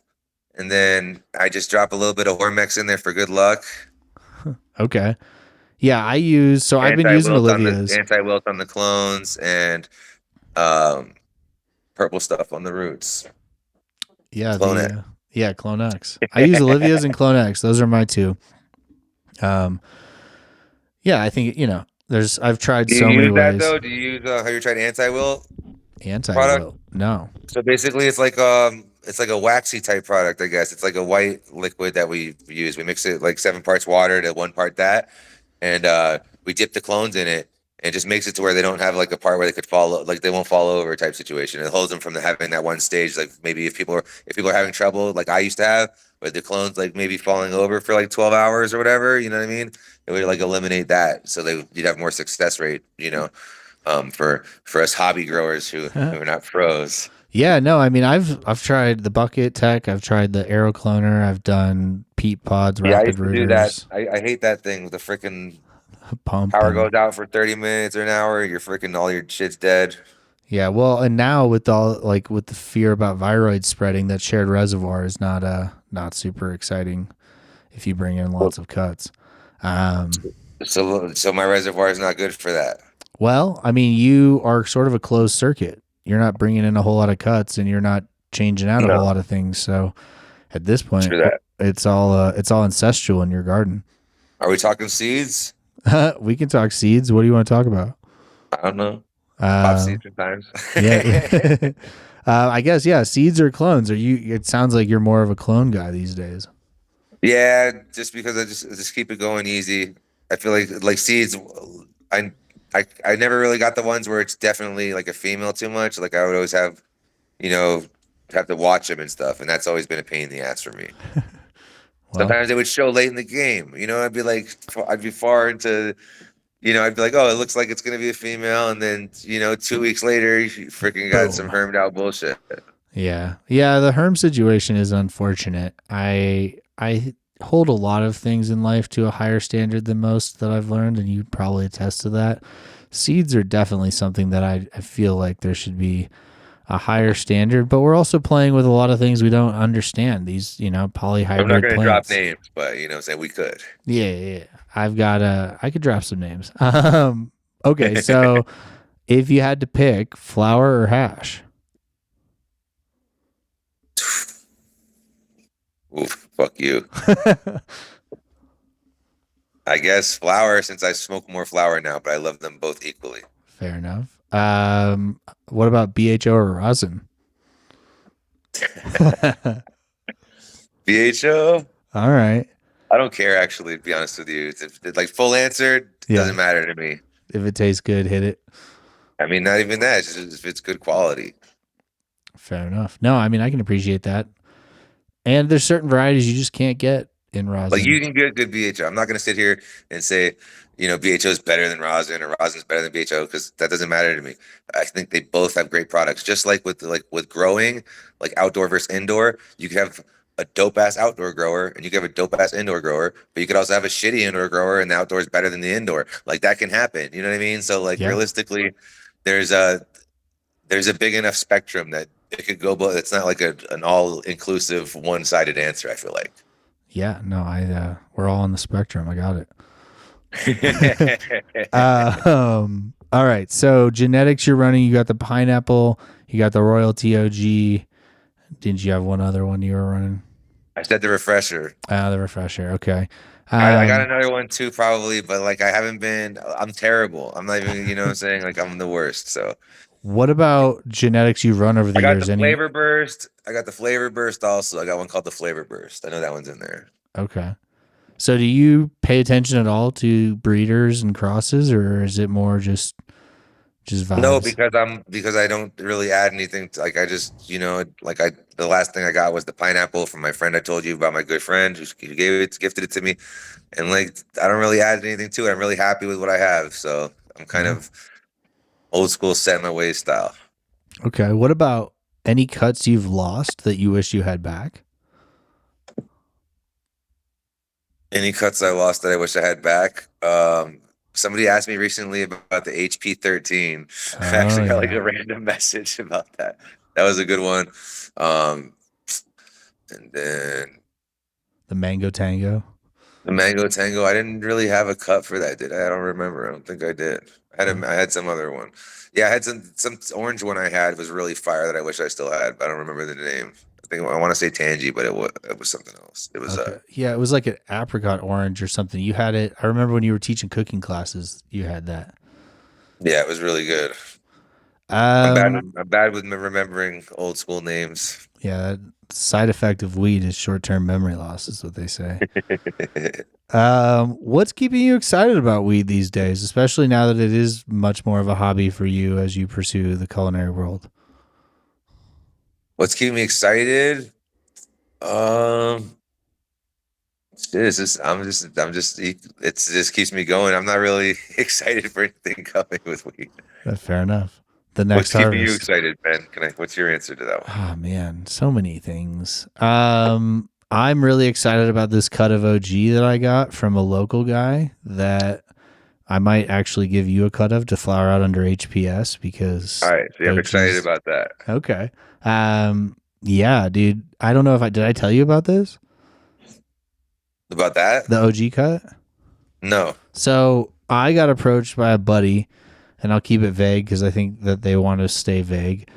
And then I just drop a little bit of Hormex in there for good luck. Okay. Yeah, I've been using Olivia's. Anti-wilt on the clones, and purple stuff on the roots. Yeah, Clone X. I use Olivia's and Clone X. Those are my two. Yeah, I think I've tried so many ways. Do you use have you tried anti-wilt? Anti-wilt? No. So basically, it's like a waxy type product, I guess. It's like a white liquid that we use. We mix it like 7 parts water to 1 part that, and we dip the clones in it, and it just makes it to where they don't have like a part where they could fall, like they won't fall over type situation. It holds them from having that one stage. Like maybe if people are having trouble, like I used to have, with the clones like maybe falling over for like 12 hours or whatever, you know what I mean? It would like eliminate that, so you'd have more success rate, for us hobby growers who are not pros. Yeah, no, I mean, I've tried the bucket tech, I've tried the aero cloner, I've done peat pods, Yeah, I rapid used to do that. rooters, I hate that thing with the freaking pump, power and goes out for 30 minutes or an hour, you're freaking all your shit's dead. yeah, well, and now with with the fear about viroids spreading, that shared reservoir is not super exciting if you bring in lots of cuts. So my reservoir is not good for that. Well, I mean, you are sort of a closed circuit. You're not bringing in a whole lot of cuts, and you're not changing out a whole No, lot of things. So at this point, true that. it's all ancestral in your garden. Are we talking seeds? We can talk seeds. What do you want to talk about? I don't know. Pop Uh, seeds sometimes. yeah, I guess seeds or clones. Are you? It sounds like you're more of a clone guy these days. Yeah, just because I just keep it going easy. I feel like seeds. I I never really got the ones where it's definitely like a female too much. Like I would always you know, have to watch them and stuff, and that's always been a pain in the ass for me. Well, Sometimes they would show late in the game. I'd be far into. I'd be like, oh, it looks like it's gonna be a female, and then 2 weeks later, you freaking got some boom. hermed out bullshit. Yeah. Yeah, the herm situation is unfortunate. I hold a lot of things in life to a higher standard than most that I've learned, and you probably attest to that. Seeds are definitely something that I feel like there should be a higher standard, but we're also playing with a lot of things we don't understand. These, I'm not polyhybrid gonna drop plants. names, but say we could. Yeah. I could drop some names. Okay, so if you had to pick flour or hash. Oof, fuck you. I guess flour, since I smoke more flour now, but I love them both equally. Fair enough. What about BHO or rosin? BHO? All right. I don't care, actually, to be honest with you. It's like full answer, Yeah. doesn't matter to me. If it tastes good, hit it. I mean, not even that. It's just if it's good quality. Fair enough. No, I mean, I can appreciate that. And there's certain varieties you just can't get in Like rosin. you can get good BHO. I'm not going to sit here and say, BHO is better than rosin or rosin is better than BHO because that doesn't matter to me. I think they both have great products. Just like with growing, like outdoor versus indoor, you could have a dope ass outdoor grower and you could have a dope ass indoor grower, but you could also have a shitty indoor grower and the outdoor is better than the indoor. Like that can happen. You know what I mean? So like Yeah. realistically, there's a big enough spectrum that it could go both. It's not like an all inclusive one sided answer. I feel like. Yeah. No, we're all on the spectrum. I got it. All right. So genetics you're running, you got the pineapple, you got the Royalty OG. Didn't you have one other one you were running? I said the refresher. The refresher. Okay. I got another one too, probably, but like I haven't been. I'm terrible. I'm not even. You know what I'm saying? Like I'm the worst. So what about genetics you run over the I got years? the flavor burst. I got the flavor burst also. I got one called the flavor burst. I know that one's in there. Okay. So do you pay attention at all to breeders and crosses, or is it more just vibes? No, because I don't really add anything. Like I just the last thing I got was the pineapple from my friend I told you about, my good friend who gifted it to me, and like I don't really add anything to it. I'm really happy with what I have, so I'm kind of old school, set in my ways style. Okay. What about any cuts you've lost that you wish you had back? Any cuts I lost that I wish I had back? Somebody asked me recently about the HP13. I actually got like a random message about that. That was a good one. And then the Mango Tango. The Mango Tango. I didn't really have a cut for that, did I? I don't remember. I don't think I did. I had some other one. Yeah, I had some orange one I had was really fire that I wish I still had, but I don't remember the name. I want to say Tangy, but it was something else. It was it was like an apricot orange or something. You had it. I remember when you were teaching cooking classes, you had that. Yeah, it was really good. I'm bad with remembering old school names. Yeah, side effect of weed is short-term memory loss, is what they say. What's keeping you excited about weed these days, especially now that it is much more of a hobby for you as you pursue the culinary world? What's keeping me excited? I'm just, it just keeps me going. I'm not really excited for anything coming with weed. Fair enough. The What's next keeping you harvest. excited, Ben? What's your answer to that one? Oh man, so many things. I'm really excited about this cut of OG that I got from a local guy that I might actually give you a cut of to flower out under HPS because All right, so I'm excited OG's about that. okay. Yeah, dude. I don't know if did I tell you about this? About that? The OG cut? No. So I got approached by a buddy, and I'll keep it vague because I think that they want to stay vague,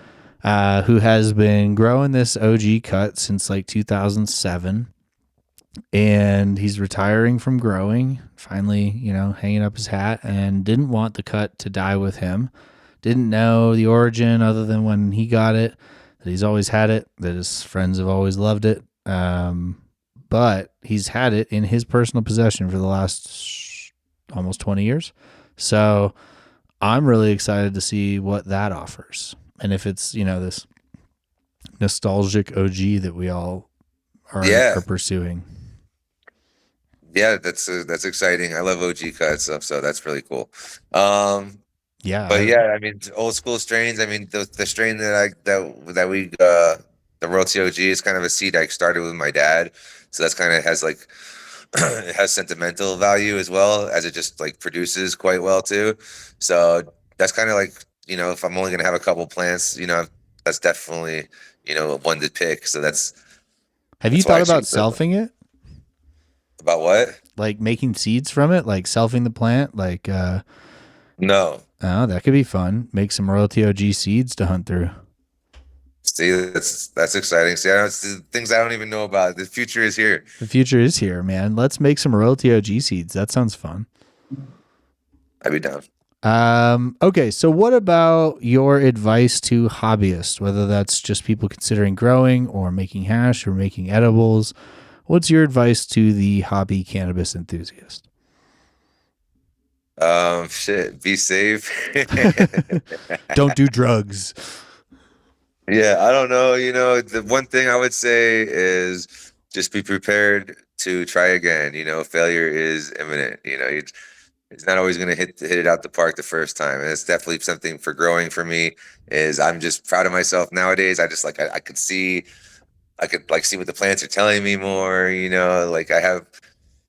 who has been growing this OG cut since like 2007. And he's retiring from growing, finally, hanging up his hat, and didn't want the cut to die with him. Didn't know the origin other than when he got it, that he's always had it, that his friends have always loved it. But he's had it in his personal possession for the last almost 20 years. So I'm really excited to see what that offers. And if it's, this nostalgic OG that we all are pursuing. Yeah, that's exciting. I love OG cuts stuff, so that's really cool. Yeah, but I mean, old school strains. I mean, the strain that we the Royalty OG is kind of a seed I started with my dad, so that's kind of has like it has sentimental value as well as it just like produces quite well too. So that's kind of like if I'm only gonna have a couple plants, that's definitely one to pick. So that's. Have you thought about selfing it? About what? Like making seeds from it, like selfing the plant, like no. Oh, that could be fun. Make some Royalty OG seeds to hunt through. See, that's exciting. See, it's things I don't even know about. The future is here. The future is here, man. Let's make some Royalty OG seeds. That sounds fun. I'd be down. Okay, so what about your advice to hobbyists, whether that's just people considering growing or making hash or making edibles? What's your advice to the hobby cannabis enthusiast? Be safe. Don't do drugs. Yeah, I don't know. The one thing I would say is just be prepared to try again. Failure is imminent. It's not always going to hit it out the park the first time. And it's definitely something for growing for me is I'm just proud of myself nowadays. I just I could see what the plants are telling me more, like I have,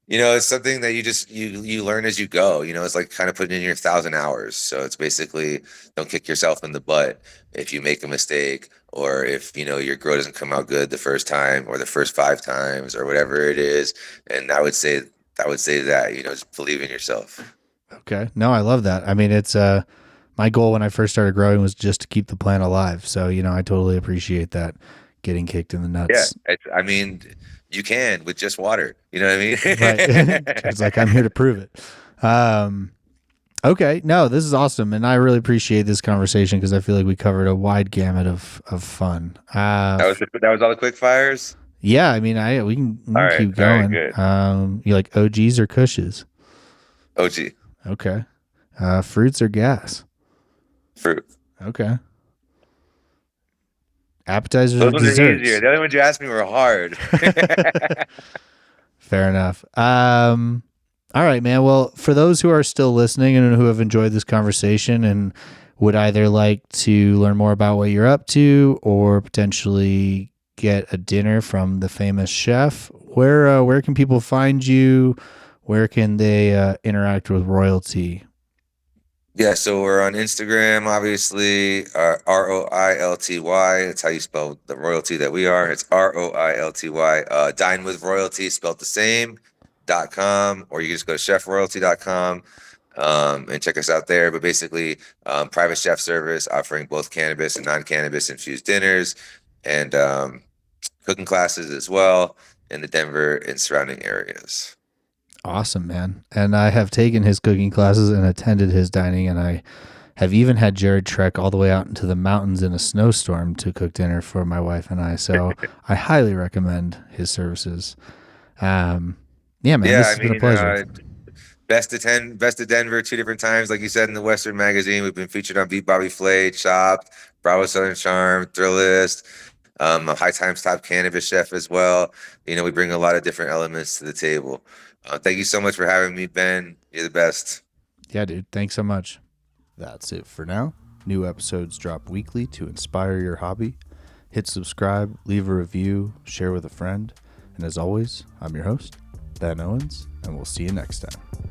it's something that you learn as you go, it's like kind of putting in your 1,000 hours. So it's basically don't kick yourself in the butt if you make a mistake or if, your grow doesn't come out good the first time or the first 5 times or whatever it is. And I would say that, just believe in yourself. Okay. No, I love that. I mean, it's, my goal when I first started growing was just to keep the plant alive. So, I totally appreciate that. Getting kicked in the nuts. Yeah, I mean, you can with just water. You know what I mean? Right. It's like I'm here to prove it. Okay, no, this is awesome, and I really appreciate this conversation because I feel like we covered a wide gamut of fun. That was all the quick fires. Yeah, I mean, we can keep going. All right, you like OGs or Kushes? OG. Okay. Fruits or gas? Fruit. Okay. Appetizers Those or ones desserts? are easier. The other ones you asked me were hard. Fair enough. All right, man. Well, for those who are still listening and who have enjoyed this conversation and would either like to learn more about what you're up to or potentially get a dinner from the famous chef, where can people find you? Where can they interact with Roilty? Yeah, so we're on Instagram, obviously, Roilty. That's how you spell the royalty that we are. It's Roilty. Dine with Royalty, spelled the same, .com, or you can just go to chefroilty.com and check us out there. But basically, private chef service offering both cannabis and non-cannabis infused dinners and cooking classes as well in the Denver and surrounding areas. Awesome, man. And I have taken his cooking classes and attended his dining, and I have even had Jarod trek all the way out into the mountains in a snowstorm to cook dinner for my wife and I. So I highly recommend his services. Yeah, man, this has been a pleasure. Best of Denver 2 different times, like you said in the Western magazine. We've been featured on Beat Bobby Flay, Chopped, Bravo Southern Charm, Thrillist. A High Times top cannabis chef as well. You know, we bring a lot of different elements to the table. Thank you so much for having me, Ben. You're the best. Yeah, dude. Thanks so much. That's it for now. New episodes drop weekly to inspire your hobby. Hit subscribe, leave a review, share with a friend. And as always, I'm your host, Ben Owens, and we'll see you next time.